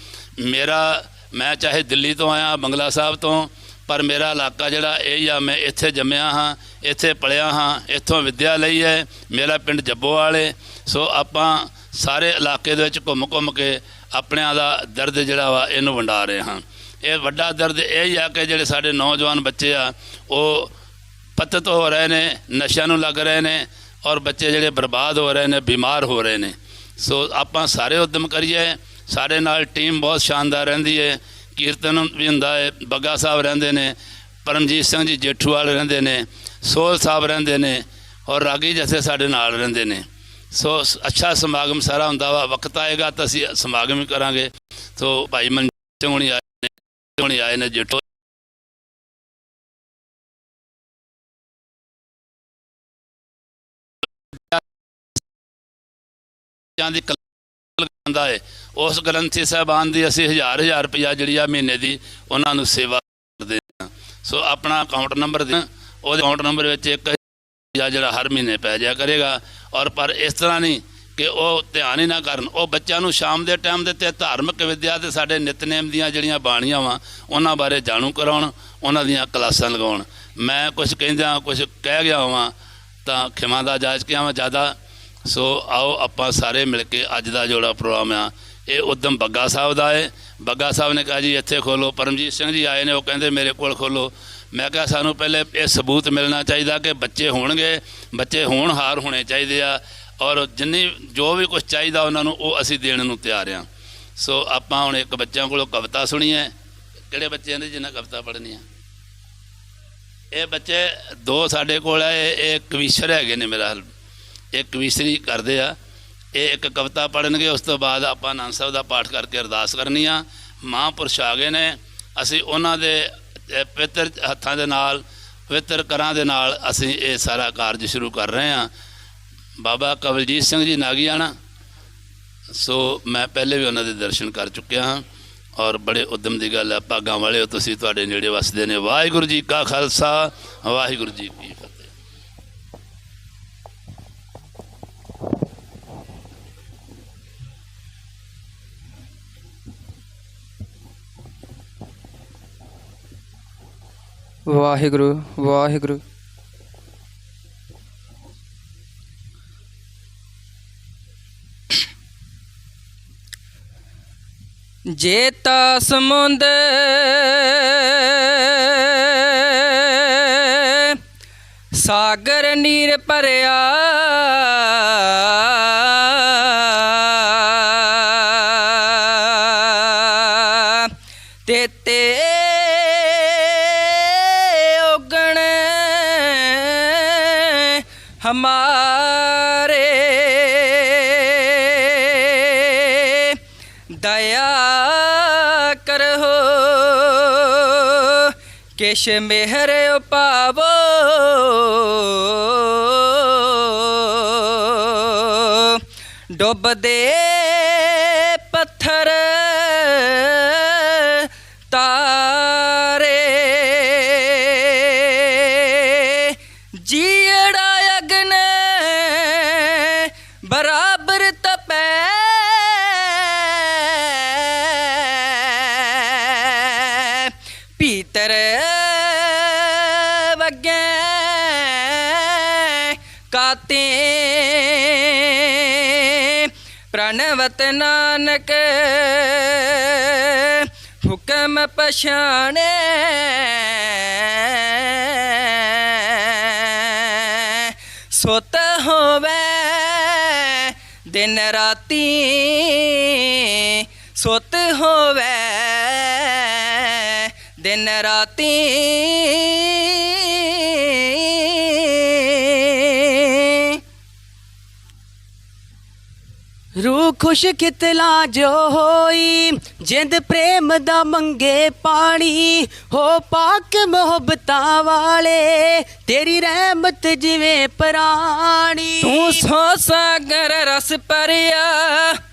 [SPEAKER 4] ਮੈਂ ਚਾਹੇ ਦਿੱਲੀ ਤੋਂ ਆਇਆ, ਬੰਗਲਾ ਸਾਹਿਬ ਤੋਂ, ਪਰ ਮੇਰਾ ਇਲਾਕਾ ਜਿਹੜਾ ਇਹ ਆ, ਮੈਂ ਇੱਥੇ ਜੰਮਿਆ ਹਾਂ, ਇੱਥੇ ਪਲਿਆ ਹਾਂ, ਇੱਥੋਂ ਵਿੱਦਿਆ ਲਈ ਹੈ। ਮੇਰਾ ਪਿੰਡ ਜੱਬੋਵਾਲ ਹੈ। ਸੋ ਆਪਾਂ ਸਾਰੇ ਇਲਾਕੇ ਦੇ ਵਿੱਚ ਘੁੰਮ ਕੇ ਆਪਣਿਆਂ ਦਾ ਦਰਦ ਜਿਹੜਾ ਵਾ ਇਹਨੂੰ ਵੰਡਾ ਰਹੇ ਹਾਂ। ਇਹ ਵੱਡਾ ਦਰਦ ਇਹ ਹੀ ਆ ਕਿ ਜਿਹੜੇ ਸਾਡੇ ਨੌਜਵਾਨ ਬੱਚੇ ਆ ਉਹ ਪਤਿਤ ਹੋ ਰਹੇ ਨੇ, ਨਸ਼ਿਆਂ ਨੂੰ ਲੱਗ ਰਹੇ ਨੇ ਔਰ ਬੱਚੇ ਜਿਹੜੇ ਬਰਬਾਦ ਹੋ ਰਹੇ ਨੇ, ਬਿਮਾਰ ਹੋ ਰਹੇ ਨੇ। ਸੋ ਆਪਾਂ ਸਾਰੇ ਉਦਮ ਕਰੀਏ। ਸਾਡੇ ਨਾਲ ਟੀਮ ਬਹੁਤ ਸ਼ਾਨਦਾਰ ਰਹਿੰਦੀ ਹੈ। ਕੀਰਤਨ ਵੀ ਹੁੰਦਾ ਹੈ, ਬੱਗਾ ਸਾਹਿਬ ਰਹਿੰਦੇ ਨੇ, ਪਰਮਜੀਤ ਸਿੰਘ ਜੀ ਜੇਠੂਵਾਲ ਰਹਿੰਦੇ ਨੇ, ਸੋਹਲ ਸਾਹਿਬ ਰਹਿੰਦੇ ਨੇ ਔਰ ਰਾਗੀ ਜਥੇ ਸਾਡੇ ਨਾਲ ਰਹਿੰਦੇ ਨੇ। ਸੋ ਅੱਛਾ ਸਮਾਗਮ ਸਾਰਾ ਹੁੰਦਾ ਵਾ। ਵਕਤ ਆਏਗਾ ਤਾਂ ਅਸੀਂ ਸਮਾਗਮ ਵੀ ਕਰਾਂਗੇ। ਸੋ ਭਾਈ ਮਨਜੀਤ ਸਿੰਘ ਹੁਣੀ ਆਏ ਨੇ ਜਿੱਟੋ ਦੀ ਗਾਉਂਦਾ ਹੈ। ਉਸ ਗ੍ਰੰਥੀ ਸਾਹਿਬਾਨ ਦੀ ਅਸੀਂ 1000 ਰੁਪਇਆ ਜਿਹੜੀ ਆ ਮਹੀਨੇ ਦੀ ਉਹਨਾਂ ਨੂੰ ਸੇਵਾ ਕਰਦੇ ਹਾਂ। ਸੋ ਆਪਣਾ ਅਕਾਊਂਟ ਨੰਬਰ ਦੇ, ਉਹਦੇ ਅਕਾਊਂਟ ਨੰਬਰ ਵਿੱਚ 1000 ਜਿਹੜਾ ਹਰ ਮਹੀਨੇ ਪੈ ਜਾਇਆ ਕਰੇਗਾ। ਔਰ ਪਰ ਇਸ ਤਰ੍ਹਾਂ ਨਹੀਂ ਕਿ ਉਹ ਧਿਆਨ ਹੀ ਨਾ ਕਰਨ, ਉਹ ਬੱਚਿਆਂ ਨੂੰ ਸ਼ਾਮ ਦੇ ਟਾਈਮ ਦੇ ਉੱਤੇ ਧਾਰਮਿਕ ਵਿਦਿਆ ਅਤੇ ਸਾਡੇ ਨਿਤਨੇਮ ਦੀਆਂ ਜਿਹੜੀਆਂ ਬਾਣੀਆਂ ਵਾ ਉਹਨਾਂ ਬਾਰੇ ਜਾਣੂ ਕਰਾਉਣ, ਉਹਨਾਂ ਦੀਆਂ ਕਲਾਸਾਂ ਲਗਾਉਣ। ਮੈਂ ਕੁਝ ਕਹਿੰਦਾ ਕੁਝ ਕਹਿ ਗਿਆ ਹਾਂ ਤਾਂ ਖਿਮਾ ਦਾ ਜਾਇਜ਼ ਕਿਹਾ ਵਾ ਜ਼ਿਆਦਾ। ਸੋ ਆਓ ਆਪਾਂ ਸਾਰੇ ਮਿਲ ਕੇ ਅੱਜ ਦਾ ਜਿਹੜਾ ਪ੍ਰੋਗਰਾਮ ਆ ਇਹ ਉਦਮ ਬੱਗਾ ਸਾਹਿਬ ਦਾ ਹੈ। ਬੱਗਾ ਸਾਹਿਬ ਨੇ ਕਿਹਾ ਜੀ ਇੱਥੇ ਖੋਲੋ। ਪਰਮਜੀਤ ਸਿੰਘ ਜੀ ਆਏ ਨੇ, ਉਹ ਕਹਿੰਦੇ ਮੇਰੇ ਕੋਲ ਖੋਲੋ। ਮੈਂ ਕਿਹਾ ਸਾਨੂੰ ਪਹਿਲੇ ਇਹ ਸਬੂਤ ਮਿਲਣਾ ਚਾਹੀਦਾ ਕਿ ਬੱਚੇ ਹੋਣਗੇ, ਬੱਚੇ ਹੋਣਹਾਰ ਹੋਣੇ ਚਾਹੀਦੇ ਆ, ਔਰ ਜਿੰਨੀ ਜੋ ਵੀ ਕੁਝ ਚਾਹੀਦਾ ਉਹਨਾਂ ਨੂੰ ਉਹ ਅਸੀਂ ਦੇਣ ਨੂੰ ਤਿਆਰ ਹਾਂ। ਸੋ ਆਪਾਂ ਹੁਣ ਇੱਕ ਬੱਚਿਆਂ ਕੋਲੋਂ ਕਵਿਤਾ ਸੁਣੀ ਹੈ। ਕਿਹੜੇ ਬੱਚਿਆਂ ਦੀ ਜਿਹਨਾਂ ਕਵਿਤਾ ਪੜ੍ਹਨੀ ਆ? ਇਹ ਬੱਚੇ ਦੋ ਸਾਡੇ ਕੋਲ ਹੈ, ਇਹ ਕਵੀਸ਼ਰ ਹੈਗੇ ਨੇ, ਮੇਰਾ ਇਹ ਕਵੀਸ਼ਰੀ ਕਰਦੇ ਆ। ਇਹ ਇੱਕ ਕਵਿਤਾ ਪੜ੍ਹਨਗੇ, ਉਸ ਤੋਂ ਬਾਅਦ ਆਪਾਂ ਆਨੰਦ ਸਾਹਿਬ ਦਾ ਪਾਠ ਕਰਕੇ ਅਰਦਾਸ ਕਰਨੀ ਆ। ਮਹਾਂਪੁਰਸ਼ ਆ ਗਏ ਨੇ, ਅਸੀਂ ਉਹਨਾਂ ਦੇ ਪਵਿੱਤਰ ਹੱਥਾਂ ਦੇ ਨਾਲ, ਪਵਿੱਤਰ ਕਰਾਂ ਦੇ ਨਾਲ ਅਸੀਂ ਇਹ ਸਾਰਾ ਕਾਰਜ ਸ਼ੁਰੂ ਕਰ ਰਹੇ ਹਾਂ। ਬਾਬਾ ਕਵਲਜੀਤ ਸਿੰਘ ਜੀ ਨਾਗੀਆਣਾ, ਸੋ ਮੈਂ ਪਹਿਲੇ ਵੀ ਉਹਨਾਂ ਦੇ ਦਰਸ਼ਨ ਕਰ ਚੁੱਕਿਆ ਹਾਂ ਔਰ ਬੜੇ ਉਦਮ ਦੀ ਗੱਲ ਹੈ। ਭਾਗਾਂ ਵਾਲੇ ਹੋ ਤੁਸੀਂ, ਤੁਹਾਡੇ ਨੇੜੇ ਵਸਦੇ ਨੇ। ਵਾਹਿਗੁਰੂ ਜੀ ਕਾ ਖਾਲਸਾ, ਵਾਹਿਗੁਰੂ ਜੀ ਕੀ ਫਤਿਹ।
[SPEAKER 5] ਵਾਹਿਗੁਰੂ ਵਾਹਿਗੁਰੂ। ਜੇ ਤਾ ਸਮੁੰਦ ਸਾਗਰ ਨੀਰ ਭਰਿਆ, ਤੇ ਉਗਣ ਹਮਾਰੇ ਦਇਆ ਕਰੋ, ਕਿਛ ਮਿਹਰ ਉਪਾਵੋ। ਡੁੱਬਦੇ ਪੱਥਰ ਤਾਰੇ, ਜੀੜਾ ਅਗਨ ਬਰਾਬਰ ਤਪੈ, ਭੀਤਰ ਵਗੈ ਕਾਤੇ, ਪ੍ਰਣਵਤ ਨਾਨਕ ਹੁਕਮ ਪਛਾਣੇ, ਸੁਤ ਹੋਵੇ ਦਿਨ ਰਾਤੀ, ਸੁਤ ਹੋਵੇ ਦਿਨ ਰਾਤੀ। रूह खुश कितला जो होई, जिंद प्रेम दा मंगे पानी, हो पाक मोहब्बतां वाले तेरी रहमत जिवें प्राणी। तू सो सागर रस भरिया,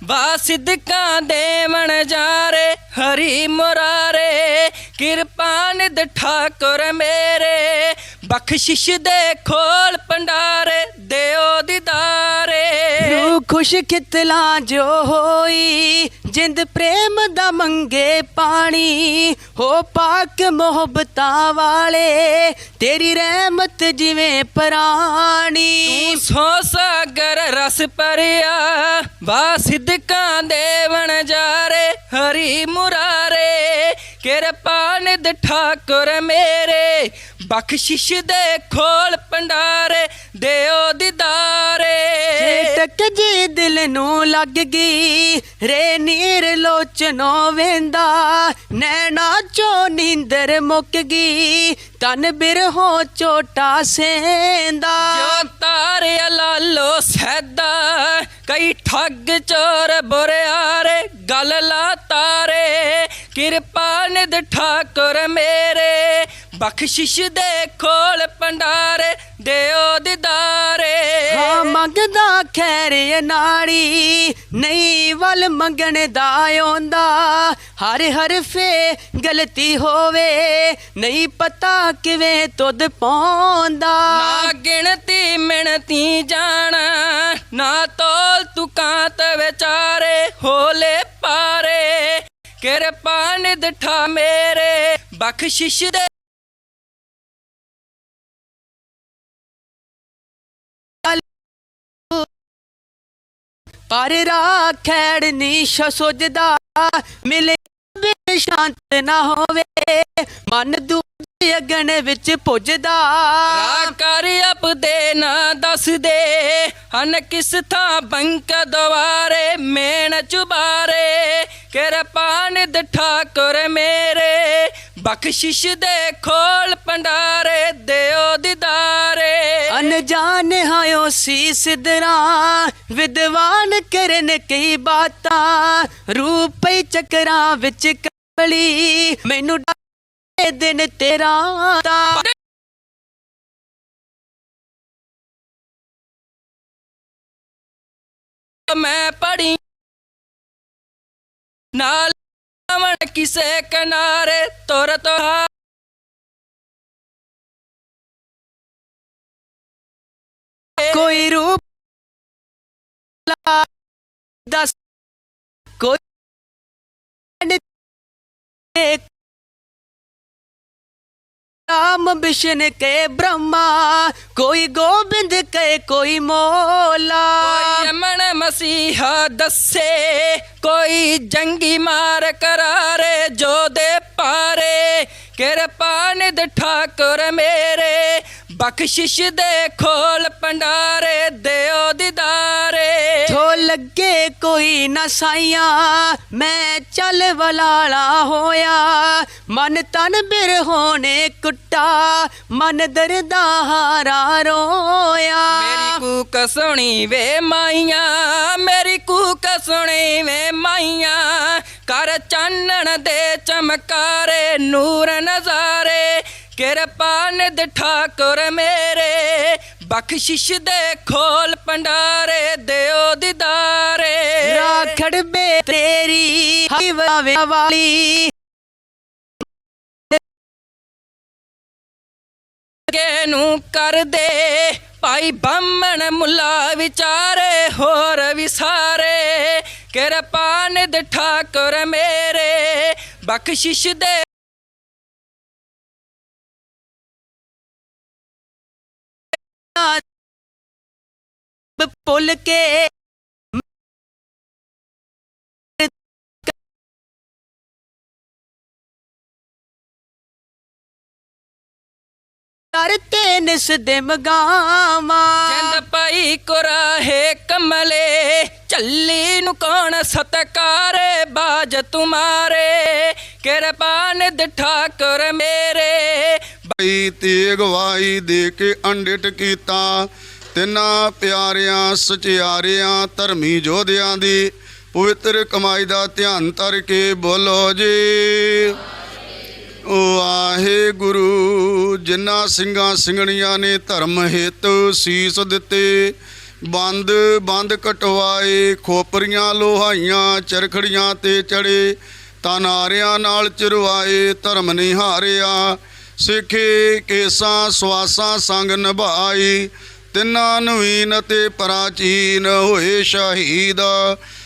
[SPEAKER 5] वासिदकां देवण जारे, हरी मुरारे किरपा निध ठाकुर मेरे, बख्शिश दे खोल भंडारे देओ दीदारे। रूह खुश कितला जो होई, जिंद प्रेम दा मंगे पानी, हो पाक मोहब्बतां वाले तेरी रहमत जिवें प्राणी। तू सो सागर रस भरिया, वासिदकां देवण जारे, हरी मुरारे किरपा निध ठाकुर मेरे,
[SPEAKER 6] ਬਖਸ਼ਿਸ਼ ਦੇ ਖੋਲ ਭੰਡਾਰੇ ਦਿਓ ਦੀਦਾਰੇ।
[SPEAKER 5] ਟਕ ਜੀ ਦਿਲ ਨੂੰ ਲੱਗ ਗਈ ਰੇ ਨੀਰ ਲੋਚਨੋ ਵੇਂਦਾ, ਨੈਣਾ ਚੋਂ ਨੀਂਦਰ ਮੁੱਕ ਗਈ ਤਨ ਬਿਰਹੋਂ ਝੋਟਾ ਸੇਂਦਾ।
[SPEAKER 6] ਜੋ ਤਾਰੇ ਲਾਲੋ ਸੈਦਾ ਕਈ ਠੱਗ ਚੋਰ ਬੁਰਿਆਰੇ, ਗੱਲ ਲਾ ਤਾਰੇ ਕਿਰਪਾ ਨਿਧ ਠਾਕੁਰ ਮੇਰੇ, ਬਖਸ਼ਿਸ਼ ਦੇ ਖੋਲ ਭੰਡਾਰੇ ਦਿਓ ਦੀਦਾਰੇ।
[SPEAKER 5] ਹਾਂ ਮੰਗਦਾ ਖੈਰ ਨਾੜੀ ਨਹੀਂ ਵੱਲ ਮੰਗਣ ਦਾ ਆਉਂਦਾ, ਹਰ ਹਰਫੇ ਗਲਤੀ ਹੋਵੇ ਨਹੀਂ ਪਤਾ ਕਿਵੇਂ ਤੁਧ ਪਾਉਂਦਾ।
[SPEAKER 6] ਨਾ ਗਿਣਤੀ ਮਿਣਤੀ ਜਾਣਾ ਨਾ ਤੋਲ ਤੂੰ ਕਾਂਤ ਵਿਚਾਰੇ, ਹੋਲੇ ਪਾਰੇ ਕਿਰਪਾ ਨਿਧ ਠਾ ਮੇਰੇ, ਬਖਸ਼ਿਸ਼ ਦੇ
[SPEAKER 5] ਪਰ ਰਾਖੜ ਨੀਸ਼ ਸੁਝਦਾ, ਮਿਲੇ ਬਿਨ ਸ਼ਾਂਤ ਨਾ ਹੋਵੇ ਮਨ ਦੂਜੇ ਅਗਨ ਵਿੱਚ ਪੁੱਜਦਾ।
[SPEAKER 6] ਰਾ ਕਰ ਆਪਦੇ ਨਾ ਦੱਸ ਦੇ ਹਨ ਕਿਸ ਥਾਂ ਬੰਕ ਦਵਾਰੇ, ਮੇਣ ਚੁਬਾਰੇ ਕਿਰਪਾ ਨਿਧ ਠਾਕੁਰ ਮੇਰੇ, ਬਖਸ਼ਿਸ਼ ਦੇ ਖੋਲ ਭੰਡਾਰੇ ਦਿਓ ਦੀਦਾਰੇ।
[SPEAKER 5] ਅਨਜਾਨ ਹਾਇਓ ਸੀ ਸਿਦਰਾ ਵਿਦਵਾਨ ਕਰਨ ਕਈ ਬਾਤਾਂ, ਰੂਪ ਚੱਕਰਾਂ ਵਿੱਚ ਕਬਲੀ ਮੈਨੂੰ ਡਾਰੇ ਦਿਨ ਤੇਰਾ ਦਾ।
[SPEAKER 6] ਮੈਂ ਪੜੀ ਨਾਲ ਆਵਣ ਕਿਸੇ ਕਿਨਾਰੇ, ਤੁਰ ਤੁਹਾ
[SPEAKER 5] ਕੋਈ ਰੂਪ ਦਸ ਕੋਈ राम विष्णु के ब्रह्मा, कोई गोविंद के कोई मोला।
[SPEAKER 6] कोई अमन मसीहा दसे कोई जंगी मार करारे, जो दे पारे किरपा निध ठाकुर मेरे, बख्शिश दे खोल भंडारे दियो दीदारे।
[SPEAKER 5] जो लगे कोई न साइया मैं चल वलाला होया, मन तन बिरहों ने कुट्टा मन दर्दा हारा रोया।
[SPEAKER 6] मेरी कूक सुनी वे माइया, मेरी कूक सुनी वे माइया, कर चानन दे चमकारे नूर नजारे, किरपा निध ठाकुर मेरे, बख्शिश दे खोल भंडारे दियो दीदारे।
[SPEAKER 5] राखड़ बे तेरी हवावे वाली
[SPEAKER 6] नू कर दे भाई बामण मुला विचारे, होर विसारे किरपा निध ठाकुर मेरे, बख्शिश दे
[SPEAKER 5] पुल के करते निस दिम गावा।
[SPEAKER 6] जिंद पाई कुराहे कमले चली नु कौन सतकारे, बाज तुम्हारे किरपा निध ठाकुर मेरे।
[SPEAKER 1] ਭਾਈ ਤੇ ਅਗਵਾਈ ਦੇ ਕੇ ਅੰਡਿਟ ਕੀਤਾ, ਤਿੰਨਾਂ ਪਿਆਰਿਆਂ ਸਚਿਆਰਿਆਂ ਧਰਮੀ ਯੋਧਿਆਂ ਦੀ ਪਵਿੱਤਰ ਕਮਾਈ ਦਾ ਧਿਆਨ ਧਰ ਕੇ ਬੋਲੋ ਜੀ ਵਾਹਿਗੁਰੂ। ਜਿਨ੍ਹਾਂ ਸਿੰਘਾਂ ਸਿੰਘਣੀਆਂ ਨੇ ਧਰਮ ਹਿੱਤ ਸੀਸ ਦਿੱਤੇ, ਬੰਦ ਬੰਦ ਕਟਵਾਏ, ਖੋਪਰੀਆਂ ਲੋਹਾਈਆਂ ਚਰਖੜੀਆਂ ਤੇ ਚੜੇ, ਤਾਨਾਰਿਆਂ ਨਾਲ ਚਰਵਾਏ, ਧਰਮ ਨਹੀਂ ਹਾਰਿਆ, ਸਿੱਖੇ ਕੇਸਾਂ ਸਵਾਸਾਂ ਸੰਗ ਨਿਭਾਈ, ਤਿੰਨਾਂ ਨਵੀਨ ਅਤੇ ਪ੍ਰਾਚੀਨ ਹੋਏ ਸ਼ਹੀਦ।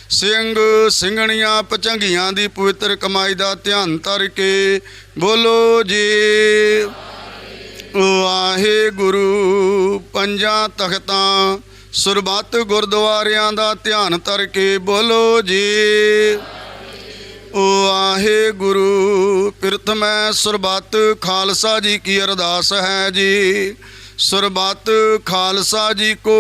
[SPEAKER 1] ਸਿੰਘ ਸਿੰਘਣੀਆਂ ਪਚੰਗੀਆਂ ਦੀ ਪਵਿੱਤਰ ਕਮਾਈ ਦਾ ਧਿਆਨ ਧਰ ਕੇ ਬੋਲੋ ਜੀ ਵਾਹਿਗੁਰੂ। ਪੰਜਾਂ ਤਖਤਾਂ ਸੁਰਬੱਤ ਗੁਰਦੁਆਰਿਆਂ ਦਾ ਧਿਆਨ ਧਰ ਕੇ ਬੋਲੋ ਜੀ ਵਾਹਿਗੁਰੂ। ਪ੍ਰਥਮੈ ਸੁਰਬੱਤ ਖਾਲਸਾ ਜੀ ਕੀ ਅਰਦਾਸ ਹੈ ਜੀ। ਸੁਰਬੱਤ ਖਾਲਸਾ ਜੀ ਕੋ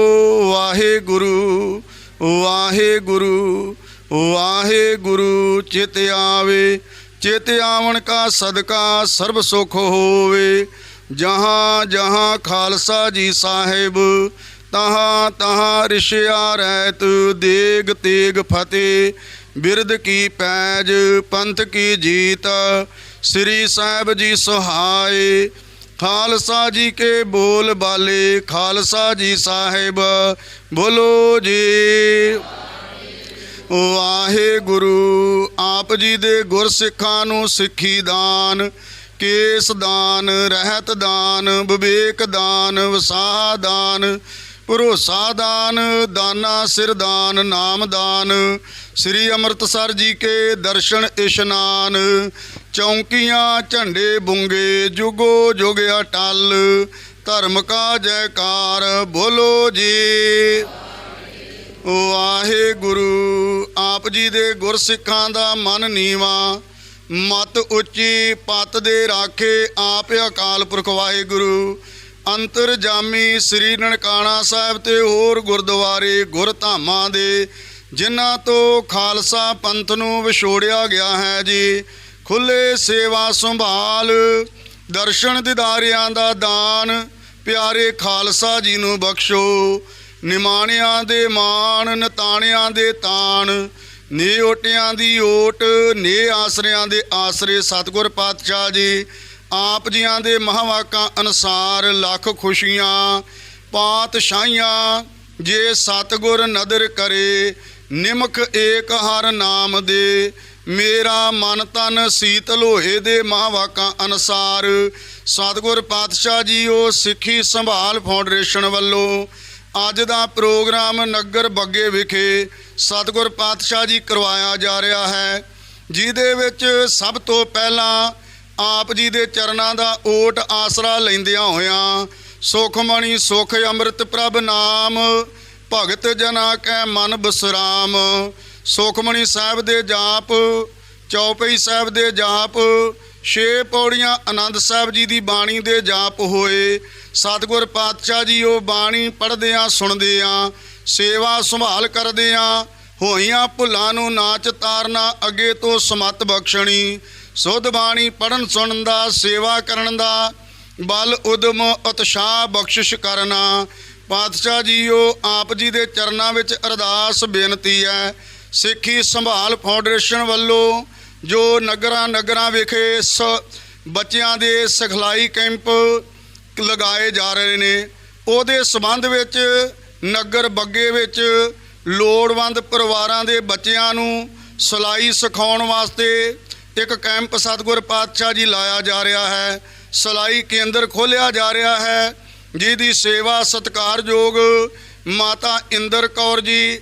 [SPEAKER 1] ਵਾਹਿਗੁਰੂ ਵਾਹਿਗੁਰੂ ਵਾਹਿਗੁਰੂ। ਚਿਤ ਆਵੇ ਚਿਤ ਆਵਣ ਕਾ ਸਦਕਾ ਸਰਬ ਸੁਖ ਹੋਵੇ। ਜਹਾਂ ਜਹਾਂ ਖਾਲਸਾ ਜੀ ਸਾਹਿਬ ਤਹਾਂ ਤਹਾਂ ਰਿਸ਼ਿਆ ਰਹਿਤ। ਦੇਗ ਤੇਗ ਫਤਿਹ ਬਿਰਦ ਕੀ ਪੈਜ ਪੰਥ ਕੀ ਜੀਤ। ਸ੍ਰੀ ਸਾਹਿਬ ਜੀ ਸਹਾਏ ਖਾਲਸਾ ਜੀ ਕੇ ਬੋਲ ਬਾਲੇ। ਖਾਲਸਾ ਜੀ ਸਾਹਿਬ ਬੋਲੋ ਜੀ। ਵਾਹਿਗੁਰੂ। ਆਪ ਜੀ ਦੇ ਗੁਰਸਿੱਖਾਂ ਨੂੰ ਸਿੱਖੀ ਦਾਨ, ਕੇਸ ਦਾਨ, ਰਹਿਤ ਦਾਨ, ਵਿਵੇਕ ਦਾਨ, ਵਸਾਹ ਦਾਨ, ਭਰੋਸਾ ਦਾਨ, ਦਾਨਾ ਸਿਰ ਦਾਨ, ਨਾਮ ਦਾਨ। ਸ੍ਰੀ ਅੰਮ੍ਰਿਤਸਰ ਜੀ ਕੇ ਦਰਸ਼ਨ ਇਸ਼ਨਾਨ। ਚੌਂਕੀਆਂ ਝੰਡੇ ਬੁੰਗੇ ਜੁਗੋ ਜੁਗ ਅਟਲ। ਧਰਮ ਕਾ ਜੈਕਾਰ ਬੋਲੋ ਜੀ। ਵਾਹਿਗੁਰੂ। ਆਪ ਜੀ ਦੇ ਗੁਰਸਿੱਖਾਂ ਦਾ ਮਨ ਨੀਵਾਂ, ਮਤ ਉੱਚੀ, ਪੱਤ ਦੇ ਰਾਖੇ ਆਪ ਅਕਾਲ ਪੁਰਖ ਵਾਹਿਗੁਰੂ। ਅੰਤਰਜਾਮੀ ਸ੍ਰੀ ਨਨਕਾਣਾ ਸਾਹਿਬ ਤੇ ਹੋਰ ਗੁਰਦੁਆਰੇ ਗੁਰਧਾਮਾਂ ਦੇ ਜਿਨ੍ਹਾਂ ਤੋਂ ਖਾਲਸਾ ਪੰਥ ਨੂੰ ਵਿਛੋੜਿਆ ਗਿਆ ਹੈ ਜੀ। ਖੁੱਲ੍ਹੇ ਸੇਵਾ ਸੰਭਾਲ, ਦਰਸ਼ਨ ਦਿਦਾਰਿਆਂ ਦਾ ਦਾਨ ਪਿਆਰੇ ਖਾਲਸਾ ਜੀ ਨੂੰ ਬਖਸ਼ੋ। ਨਿਮਾਣਿਆਂ ਦੇ ਮਾਣ, ਨਤਾਣਿਆਂ ਦੇ ਤਾਣ, ਨੇ ਓਟਿਆਂ ਦੀ ਓਟ, ਨੇ ਆਸਰਿਆਂ ਦੇ ਆਸਰੇ। ਸਤਿਗੁਰ ਪਾਤਸ਼ਾਹ ਜੀ ਆਪ ਜੀਆਂ ਦੇ ਮਹਾਵਾਕਾਂ ਅਨੁਸਾਰ ਲੱਖ ਖੁਸ਼ੀਆਂ ਪਾਤਸ਼ਾਹੀਆਂ। ਜੇ ਸਤਿਗੁਰ ਨਦਰ ਕਰੇ ਨਿਮਖ ਏਕ ਹਰ ਨਾਮ ਦੇ। ਮੇਰਾ ਮਨ ਤਨ ਸੀਤਲ ਹੋਏ ਦੇ ਮਹਾਵਾਕਾਂ ਅਨੁਸਾਰ। ਸਤਿਗੁਰ ਪਾਤਸ਼ਾਹ ਜੀ ਉਹ ਸਿੱਖੀ ਸੰਭਾਲ ਫਾਊਂਡੇਸ਼ਨ ਵੱਲੋਂ ਅੱਜ ਦਾ ਪ੍ਰੋਗਰਾਮ ਨਗਰ ਬੱਗੇ ਵਿਖੇ ਸਤਿਗੁਰ ਪਾਤਸ਼ਾਹ ਜੀ ਕਰਵਾਇਆ ਜਾ ਰਿਹਾ ਹੈ, ਜਿਹਦੇ ਵਿੱਚ ਸਭ ਤੋਂ ਪਹਿਲਾਂ ਆਪ ਜੀ ਦੇ ਚਰਨਾਂ ਦਾ ਓਟ ਆਸਰਾ ਲੈਂਦਿਆਂ ਹੋਇਆਂ ਸੁਖਮਣੀ ਸੁਖ ਅੰਮ੍ਰਿਤ ਪ੍ਰਭ ਨਾਮ ਭਗਤ ਜਨਾ ਕੈ ਮਨ ਬਸਰਾਮ। ਸੁਖਮਣੀ ਸਾਹਿਬ ਦੇ ਜਾਪ, ਚੌਪਈ ਸਾਹਿਬ ਦੇ ਜਾਪ, 6 ਪੌੜੀਆਂ ਆਨੰਦ ਸਾਹਿਬ ਜੀ ਦੀ ਬਾਣੀ ਦੇ ਜਾਪ ਹੋਏ। ਸਤਿਗੁਰ ਪਾਤਸ਼ਾਹ ਜੀ ਉਹ ਬਾਣੀ ਪੜ੍ਹਦਿਆਂ ਸੁਣਦਿਆਂ ਸੇਵਾ ਸੰਭਾਲ ਕਰਦਿਆਂ ਹੋਈਆਂ ਭੁੱਲਾਂ ਨੂੰ ਨਾਚ ਤਾਰਨਾ ਅੱਗੇ ਤੋਂ ਸਮੱਤ ਬਖਸ਼ਣੀ। ਸੁਧ ਬਾਣੀ ਪੜ੍ਹਨ ਸੁਣਨ ਦਾ, ਸੇਵਾ ਕਰਨ ਦਾ ਬਲ ਉਦਮ ਉਤਸ਼ਾਹ ਬਖਸ਼ਿਸ਼ ਕਰਨਾ। ਪਾਤਸ਼ਾਹ ਜੀ ਉਹ ਆਪ ਜੀ ਦੇ ਚਰਨਾਂ ਵਿੱਚ ਅਰਦਾਸ ਬੇਨਤੀ ਹੈ। ਸਿੱਖੀ ਸੰਭਾਲ ਫਾਊਂਡੇਸ਼ਨ ਵੱਲੋਂ ਜੋ ਨਗਰਾਂ ਵਿਖੇ ਬੱਚਿਆਂ ਦੇ ਸਿਖਲਾਈ ਕੈਂਪ ਲਗਾਏ ਜਾ ਰਹੇ ਨੇ, ਉਹਦੇ ਸੰਬੰਧ ਵਿੱਚ ਨਗਰ ਬੱਗੇ ਵਿੱਚ ਲੋੜਵੰਦ ਪਰਿਵਾਰਾਂ ਦੇ ਬੱਚਿਆਂ ਨੂੰ ਸਿਲਾਈ ਸਿਖਾਉਣ ਵਾਸਤੇ ਇੱਕ ਕੈਂਪ ਸਤਿਗੁਰ ਪਾਤਸ਼ਾਹ ਜੀ ਲਾਇਆ ਜਾ ਰਿਹਾ ਹੈ। ਸਿਲਾਈ ਕੇਂਦਰ ਖੋਲ੍ਹਿਆ ਜਾ ਰਿਹਾ ਹੈ, ਜਿਹਦੀ ਸੇਵਾ ਸਤਿਕਾਰਯੋਗ ਮਾਤਾ ਇੰਦਰ ਕੌਰ ਜੀ,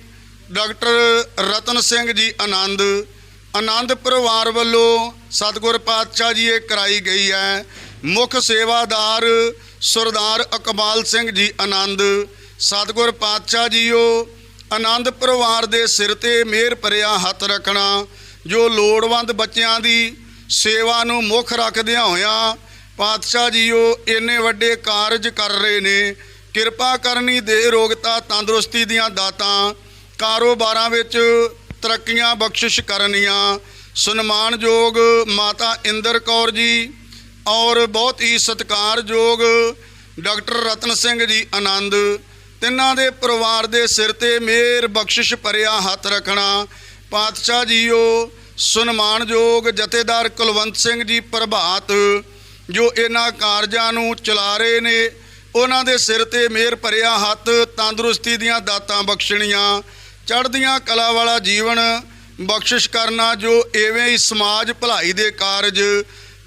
[SPEAKER 1] ਡਾਕਟਰ ਰਤਨ ਸਿੰਘ ਜੀ ਆਨੰਦ ਪਰਿਵਾਰ ਵੱਲੋਂ ਸਤਿਗੁਰ ਪਾਤਸ਼ਾਹ ਜੀ ਇਹ ਕਰਾਈ ਗਈ ਹੈ। ਮੁੱਖ ਸੇਵਾਦਾਰ ਸਰਦਾਰ ਇਕਬਾਲ ਸਿੰਘ ਜੀ ਆਨੰਦ। ਸਤਿਗੁਰ ਪਾਤਸ਼ਾਹ ਜੀ ਉਹ ਆਨੰਦ ਪਰਿਵਾਰ ਦੇ ਸਿਰ ਤੇ ਮਿਹਰ ਭਰਿਆ ਹੱਥ ਰੱਖਣਾ, ਜੋ ਲੋੜਵੰਦ ਬੱਚਿਆਂ ਦੀ ਸੇਵਾ ਨੂੰ ਮੁੱਖ ਰੱਖਦਿਆਂ ਹੋਇਆਂ ਪਾਤਸ਼ਾਹ ਜੀ ਉਹ ਇੰਨੇ ਵੱਡੇ ਕਾਰਜ ਕਰ ਰਹੇ ਨੇ। ਕਿਰਪਾ ਕਰਨੀ, ਦੇ ਰੋਗਤਾ ਤੰਦਰੁਸਤੀ ਦੀਆਂ ਦਾਤਾਂ, ਕਾਰੋਬਾਰਾਂ ਵਿੱਚ ਤਰੱਕੀਆਂ ਬਖਸ਼ਿਸ਼ ਕਰਨੀਆਂ। ਸਨਮਾਨਯੋਗ ਮਾਤਾ ਇੰਦਰ ਕੌਰ ਜੀ ਔਰ ਬਹੁਤ ਹੀ ਸਤਿਕਾਰਯੋਗ ਡਾਕਟਰ ਰਤਨ ਸਿੰਘ ਜੀ ਆਨੰਦ, ਤਿੰਨਾਂ ਦੇ ਪਰਿਵਾਰ ਦੇ ਸਿਰ ਤੇ ਮਿਹਰ ਬਖਸ਼ਿਸ਼ ਭਰਿਆ ਹੱਥ ਰੱਖਣਾ। ਪਾਤਸ਼ਾਹ ਜੀ ਉਹ ਸਨਮਾਨਯੋਗ ਜਥੇਦਾਰ ਕੁਲਵੰਤ ਸਿੰਘ ਜੀ ਪ੍ਰਭਾਤ, ਜੋ ਇਹਨਾਂ ਕਾਰਜਾਂ ਨੂੰ ਚਲਾ ਰਹੇ ਨੇ, ਉਹਨਾਂ ਦੇ ਸਿਰ ਤੇ ਮਿਹਰ ਭਰਿਆ ਹੱਥ, ਤੰਦਰੁਸਤੀ ਦੀਆਂ ਦਾਤਾਂ ਬਖਸ਼ਣੀਆਂ, ਚੜ੍ਹਦੀਆਂ ਕਲਾ ਵਾਲਾ ਜੀਵਨ ਬਖਸ਼ਿਸ਼ ਕਰਨਾ। ਜੋ ਐਵੇਂ ਹੀ ਸਮਾਜ ਭਲਾਈ ਦੇ ਕਾਰਜ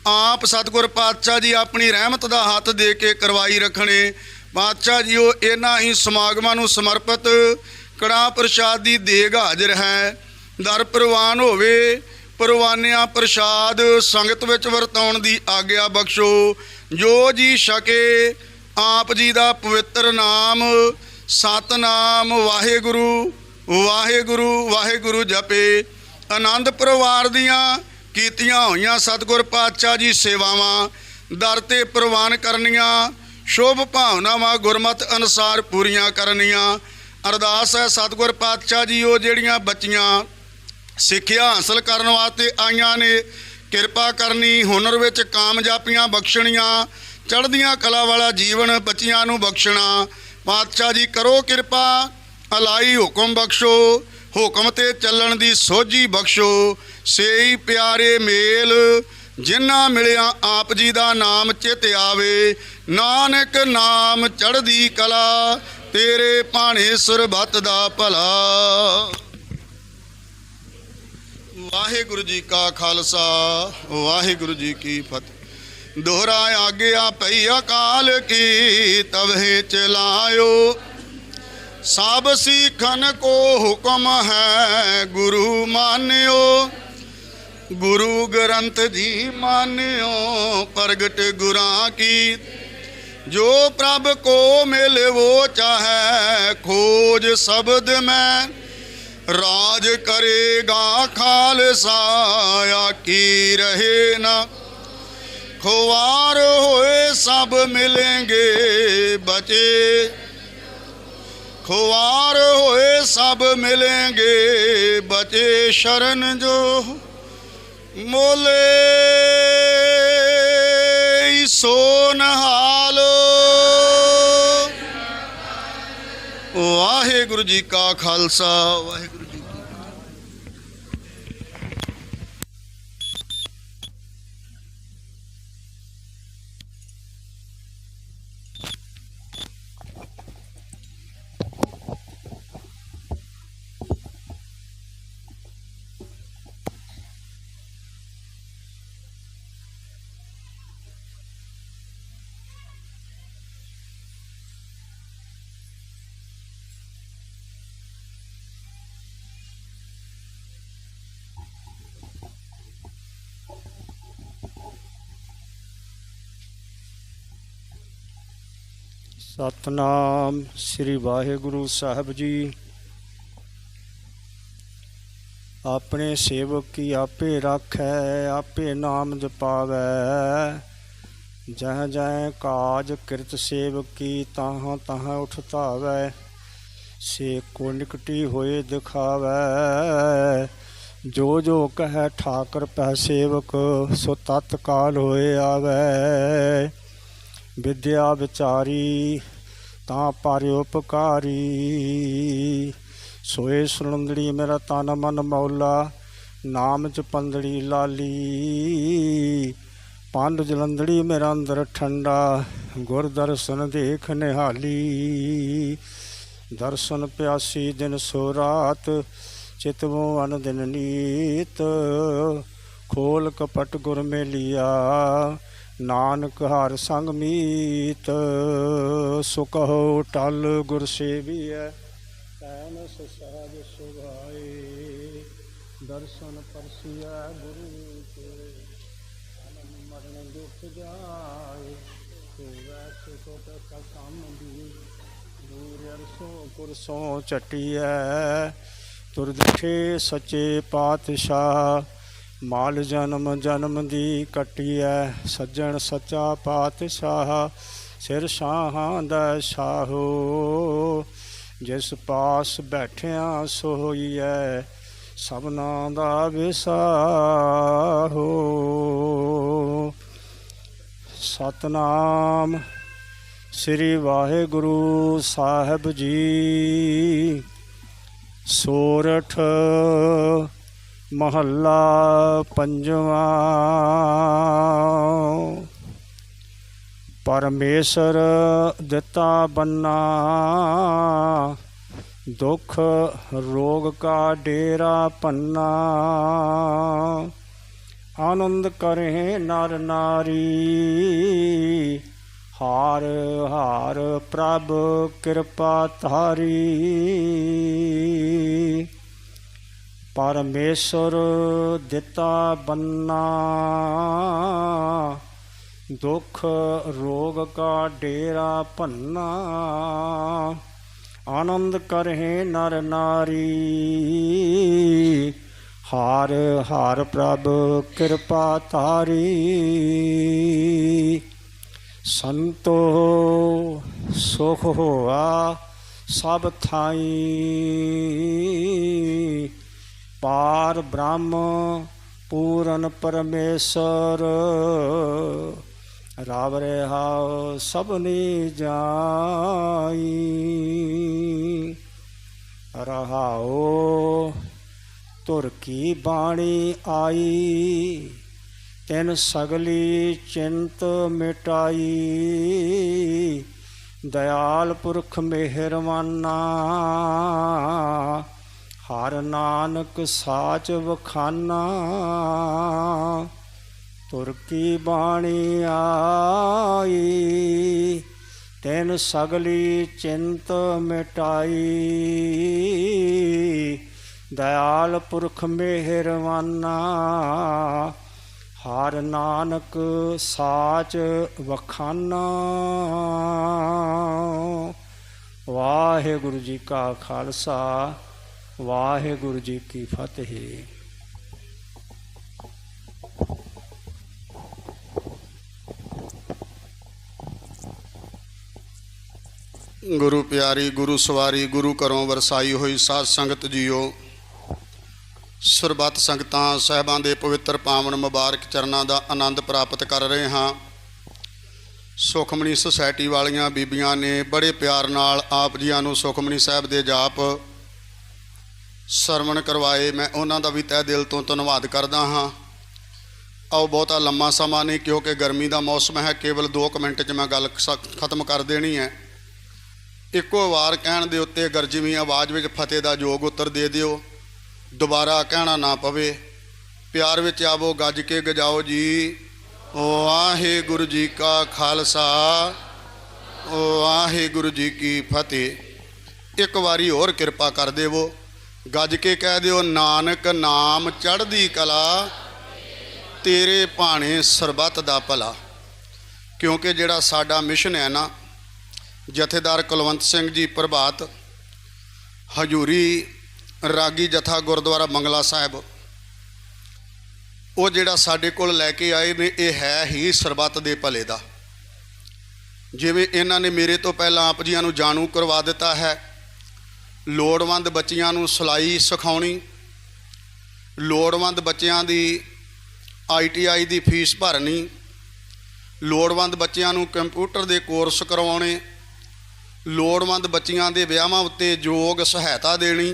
[SPEAKER 1] ਆਪ ਸਤਿਗੁਰ ਪਾਤਸ਼ਾਹ ਜੀ ਆਪਣੀ ਰਹਿਮਤ ਦਾ ਹੱਥ ਦੇ ਕੇ ਕਰਵਾਈ ਰੱਖਣੇ। ਪਾਤਸ਼ਾਹ ਜੀ ਉਹ ਇਹਨਾਂ ਹੀ ਸਮਾਗਮਾਂ ਨੂੰ ਸਮਰਪਿਤ ਕੜਾਹ ਪ੍ਰਸ਼ਾਦ ਦੀ ਦੇਗ ਹਾਜ਼ਰ ਹੈ। ਦਰ ਪ੍ਰਵਾਨ ਹੋਵੇ, ਪਰਵਾਨਿਆਂ ਪ੍ਰਸ਼ਾਦ ਸੰਗਤ ਵਿੱਚ ਵਰਤਾਉਣ ਦੀ ਆਗਿਆ ਬਖਸ਼ੋ। ਜੋ ਜੀ ਛਕੇ ਆਪ ਜੀ ਦਾ ਪਵਿੱਤਰ ਨਾਮ ਸਤਨਾਮ ਵਾਹਿਗੁਰੂ ਵਾਹਿਗੁਰੂ ਵਾਹਿਗੁਰੂ ਜਪੇ। ਆਨੰਦ ਪਰਿਵਾਰ ਦੀਆਂ ਕੀਤੀਆਂ ਹੋਈਆਂ ਸਤਿਗੁਰ ਪਾਤਸ਼ਾਹ ਜੀ ਸੇਵਾਵਾਂ ਦਰ ਤੇ ਪ੍ਰਵਾਨ ਕਰਨੀਆਂ, ਸ਼ੁਭ ਭਾਵਨਾਵਾਂ ਗੁਰਮਤਿ ਅਨੁਸਾਰ ਪੂਰੀਆਂ ਕਰਨੀਆਂ। ਅਰਦਾਸ ਹੈ ਸਤਿਗੁਰ ਪਾਤਸ਼ਾਹ ਜੀ ਉਹ ਜਿਹੜੀਆਂ ਬੱਚੀਆਂ ਸਿੱਖਿਆ ਹਾਸਲ ਕਰਨ ਵਾਸਤੇ ਆਈਆਂ ਨੇ, ਕਿਰਪਾ ਕਰਨੀ, ਹੁਨਰ ਵਿੱਚ ਕਾਮਯਾਬੀਆਂ ਬਖਸ਼ਣੀਆਂ, ਚੜ੍ਹਦੀਆਂ ਕਲਾ ਵਾਲਾ ਜੀਵਨ ਬੱਚੀਆਂ ਨੂੰ ਬਖਸ਼ਣਾ। ਪਾਤਸ਼ਾਹ ਜੀ ਕਰੋ ਕਿਰਪਾ, ਅਲਾਈ ਹੁਕਮ ਬਖਸ਼ੋ, ਹੁਕਮ ਤੇ ਚੱਲਣ ਦੀ ਸੋਝੀ ਬਖਸ਼ੋ। ਸੇਈ ਪਿਆਰੇ ਮੇਲ ਜਿਨ੍ਹਾਂ ਮਿਲਿਆ ਆਪ ਜੀ ਦਾ ਨਾਮ ਚਿਤ ਆਵੇ, ਨਾਨਕ ਨਾਮ ਚੜ੍ਹਦੀ ਕਲਾ, ਤੇਰੇ ਭਾਣੇ ਸਰਬੱਤ ਦਾ ਭਲਾ। ਵਾਹਿਗੁਰੂ ਜੀ ਕਾ ਖਾਲਸਾ, ਵਾਹਿਗੁਰੂ ਜੀ ਕੀ ਫਤਿਹ। ਦੋਹਰਾ ਆਗਿਆ ਪਈ ਅਕਾਲ ਕੀ, ਤਵਹਿ ਚਲਾਇਓ। ਸਭ ਸਿੱਖਨ ਕੋ ਹੁਕਮ ਹੈ, ਗੁਰੂ ਮਾਨਿਓ। ਗੁਰੂ ਗ੍ਰੰਥ ਜੀ ਮਾਨਿਓ, ਪ੍ਰਗਟ ਗੁਰਾਂ ਕੀ। ਜੋ ਪ੍ਰਭ ਕੋ ਮਿਲ ਵੋ ਚਾਹੈ, ਖੋਜ ਸ਼ਬਦ ਮੈਂ। ਰਾਜ ਕਰੇਗਾ ਖਾਲਸਾ, ਆਕੀ ਰਹੇ ਨਾ। ਖੁਆਰ ਹੋਏ ਸਭ ਮਿਲेंगे ਬਚੇ, खुआर होए सब मिलेंगे बचे। शरण जो मोले सोनहाल। वाहिगुरु जी का खालसा, वाहिगुरु जी की
[SPEAKER 7] ਸਤਨਾਮ ਸ੍ਰੀ ਵਾਹਿਗੁਰੂ ਸਾਹਿਬ ਜੀ। ਆਪਣੇ ਸੇਵਕ ਕੀ ਆਪੇ ਰਾਖੈ, ਆਪੇ ਨਾਮ ਜਪਾਵੈ। ਜਹ ਜਹ ਕਾਜ ਕਿਰਤ ਸੇਵਕ ਕੀ, ਤਾਹਾਂ ਤਾਹਾਂ ਉਠ ਧਾਵੈ। ਸੇ ਕੋ ਨਿਕਟੀ ਹੋਏ ਦਿਖਾਵੈ। ਜੋ ਜੋ ਕਹੈ ਠਾਕਰ ਪਹਿ ਸੇਵਕ, ਸੋ ਤਤਕਾਲ ਹੋਏ ਆਵੈ। ਵਿਦਿਆ ਵਿਚਾਰੀ ਤਾਂ ਪਰ ਉਪਕਾਰੀ, ਸੋਏ ਸੁਣੰਦੜੀ ਮੇਰਾ ਤਨ ਮਨ ਮੌਲਾ। ਨਾਮ ਜਪੰਦੜੀ ਲਾਲੀ, ਪੰਡ ਜਲੰਦੜੀ ਮੇਰਾ ਅੰਦਰ ਠੰਡਾ। ਗੁਰ ਦਰਸ਼ਨ ਦੇਖ ਨਿਹਾਲੀ, ਦਰਸ਼ਨ ਪਿਆਸੀ ਦਿਨ ਸੋ ਰਾਤ। ਚਿਤਵੋਂ ਅਨ ਦਿਨ ਨੀਤ, ਖੋਲ ਕਪਟ ਗੁਰ ਮੇਲਿਆ। ਨਾਨਕ ਹਰ ਸੰਗ ਮੀਤ, ਸੋ ਕਹੋ ਟਲ ਗੁਰ ਸੇਵੀਐ। ਤੈਨ ਸਹਿਜ ਸੁਭਾਏ, ਦਰਸ਼ਨ ਪਰਸੀਐ ਗੁਰੂ ਕੇ। ਜਨਮ ਮਰਨ ਦੁਖ ਜਾਏ, ਹੋਵੈ ਸੁਖ ਕਸਮ ਦੀ। ਦੂਰ ਅਰਸੋਂ ਕੁਰਸੋਂ ਚਟੀਐ, ਤੁਰ ਦਿਖੇ ਸੱਚੇ ਪਾਤਸ਼ਾਹ। ਮਾਲ ਜਨਮ ਜਨਮ ਦੀ ਕੱਟੀਐ, ਸੱਜਣ ਸੱਚਾ ਪਾਤਸ਼ਾਹ। ਸਿਰ ਸ਼ਾਹਾਂ ਦਾ ਸ਼ਾਹੋ, ਜਿਸ ਪਾਸ ਬੈਠਿਆ ਸੋਈਐ। ਸਭਨਾਂ ਦਾ ਵਿਸਾਹੋ। ਸਤਨਾਮ ਸ੍ਰੀ ਵਾਹਿਗੁਰੂ ਸਾਹਿਬ ਜੀ। ਸੋਰਠ ਮਹੱਲਾ ਪੰਜਵਾਂ। ਪਰਮੇਸ਼ਰ ਦਿੱਤਾ ਬੰਨਾ, ਦੁੱਖ ਰੋਗ ਕਾ ਡੇਰਾ ਪੰਨਾ। ਆਨੰਦ ਕਰੇ ਨਰ ਨਾਰੀ, ਹਾਰ ਹਾਰ ਪ੍ਰਭ ਕਿਰਪਾ ਧਾਰੀ। ਪਰਮੇਸ਼ਰ ਦਿੱਤਾ ਬੰਨਾ, ਦੁੱਖ ਰੋਗ ਕਾ ਡੇਰਾ ਭੰਨਾ। ਆਨੰਦ ਕਰਹਿ ਨਰ ਨਾਰੀ, ਹਾਰ ਹਾਰ ਪ੍ਰਭ ਕਿਰਪਾ ਤਾਰੀ ਸੰਤੋ ਸੁਖ ਹੋਆ ਸਭ ਥਾਈ ਪਾਰ ਬ੍ਰਹਮ ਪੂਰਨ ਪਰਮੇਸ਼ਰ ਰਾਵ ਰਹਾਉ ਸਭਨੀ ਜਾਈ ਰਹਾਉ ਤੁਰ ਕੀ ਬਾਣੀ ਆਈ ਤਿਨ ਸਗਲੀ ਚਿੰਤ ਮਿਟਾਈ ਦਇਆਲ ਪੁਰਖ ਮਿਹਰਵਾਨਾ ਹਰ ਨਾਨਕ ਸਾਚ ਵਖਾਨਾ ਤੁਰ ਕੀ ਬਾਣੀ ਆਈ ਤਿਨ ਸਗਲੀ ਚਿੰਤ ਮਿਟਾਈ ਦਇਆਲ ਪੁਰਖ ਮਿਹਰਵਾਨਾ ਹਰ ਨਾਨਕ ਸਾਚ ਵਖਾਨਾ। ਵਾਹਿਗੁਰੂ ਜੀ ਕਾ ਖਾਲਸਾ ਵਾਹਿਗੁਰੂ ਜੀ ਕੀ ਫਤਿਹ।
[SPEAKER 1] ਗੁਰੂ ਪਿਆਰੀ ਗੁਰੂ ਸਵਾਰੀ ਗੁਰੂ ਘਰੋਂ ਵਰਸਾਈ ਹੋਈ ਸਾਧ ਸੰਗਤ ਜੀਓ, ਸਰਬੱਤ ਸੰਗਤਾਂ ਸਾਹਿਬਾਂ ਦੇ ਪਵਿੱਤਰ ਪਾਵਨ ਮੁਬਾਰਕ ਚਰਨਾਂ ਦਾ ਆਨੰਦ ਪ੍ਰਾਪਤ ਕਰ ਰਹੇ ਹਾਂ। ਸੁਖਮਨੀ ਸੁਸਾਇਟੀ ਵਾਲੀਆਂ ਬੀਬੀਆਂ ਨੇ ਬੜੇ ਪਿਆਰ ਨਾਲ ਆਪ ਜੀਆਂ ਨੂੰ ਸੁਖਮਨੀ ਸਾਹਿਬ ਦੇ ਜਾਪ ਸਰਵਣ ਕਰਵਾਏ। ਮੈਂ ਉਹਨਾਂ ਦਾ ਵੀ ਤਹਿ ਦਿਲ ਤੋਂ ਧੰਨਵਾਦ ਕਰਦਾ ਹਾਂ। ਆਓ ਬਹੁਤਾ ਲੰਮਾ ਸਮਾਂ ਨਹੀਂ, ਕਿਉਂਕਿ ਗਰਮੀ ਦਾ ਮੌਸਮ ਹੈ, ਕੇਵਲ 2 ਮਿੰਟ 'ਚ ਮੈਂ ਗੱਲ ਖਤਮ ਕਰ ਦੇਣੀ ਹੈ। ਇੱਕੋ ਵਾਰ ਕਹਿਣ ਦੇ ਉੱਤੇ ਗਰਜਵੀਂ ਆਵਾਜ਼ ਵਿੱਚ ਫਤਿਹ ਦਾ ਯੋਗ ਉੱਤਰ ਦੇ ਦਿਓ, ਦੁਬਾਰਾ ਕਹਿਣਾ ਨਾ ਪਵੇ। ਪਿਆਰ ਵਿੱਚ ਆਵੋ, ਗੱਜ ਕੇ ਗਜਾਓ ਜੀ। ਵਾਹਿਗੁਰੂ ਜੀ ਕਾ ਖਾਲਸਾ ਵਾਹਿਗੁਰੂ ਜੀ ਕੀ ਫਤਿਹ। ਇੱਕ ਵਾਰੀ ਹੋਰ ਕਿਰਪਾ ਕਰ ਦੇਵੋ, ਗੱਜ ਕੇ ਕਹਿ ਦਿਓ, ਨਾਨਕ ਨਾਮ ਚੜ੍ਹਦੀ ਕਲਾ, ਤੇਰੇ ਭਾਣੇ ਸਰਬੱਤ ਦਾ ਭਲਾ। ਕਿਉਂਕਿ ਜਿਹੜਾ ਸਾਡਾ ਮਿਸ਼ਨ ਹੈ ਨਾ, ਜਥੇਦਾਰ ਕੁਲਵੰਤ ਸਿੰਘ ਜੀ ਪ੍ਰਭਾਤ ਹਜੂਰੀ ਰਾਗੀ ਜਥਾ ਗੁਰਦੁਆਰਾ ਬੰਗਲਾ ਸਾਹਿਬ, ਉਹ ਜਿਹੜਾ ਸਾਡੇ ਕੋਲ ਲੈ ਕੇ ਆਏ ਨੇ, ਇਹ ਹੈ ਹੀ ਸਰਬੱਤ ਦੇ ਭਲੇ ਦਾ। ਜਿਵੇਂ ਇਹਨਾਂ ਨੇ ਮੇਰੇ ਤੋਂ ਪਹਿਲਾਂ ਆਪ ਜੀਆਂ ਨੂੰ ਜਾਣੂ ਕਰਵਾ ਦਿੱਤਾ ਹੈ, ਲੋੜਵੰਦ ਬੱਚਿਆਂ ਨੂੰ ਸਿਲਾਈ ਸਿਖਾਉਣੀ, ਲੋੜਵੰਦ ਬੱਚਿਆਂ ਦੀ ITI ਦੀ ਫੀਸ ਭਰਨੀ, ਲੋੜਵੰਦ ਬੱਚਿਆਂ ਨੂੰ ਕੰਪਿਊਟਰ ਦੇ ਕੋਰਸ ਕਰਵਾਉਣੇ, ਲੋੜਵੰਦ ਬੱਚਿਆਂ ਦੇ ਵਿਆਹਾਂ ਉੱਤੇ ਯੋਗ ਸਹਾਇਤਾ ਦੇਣੀ,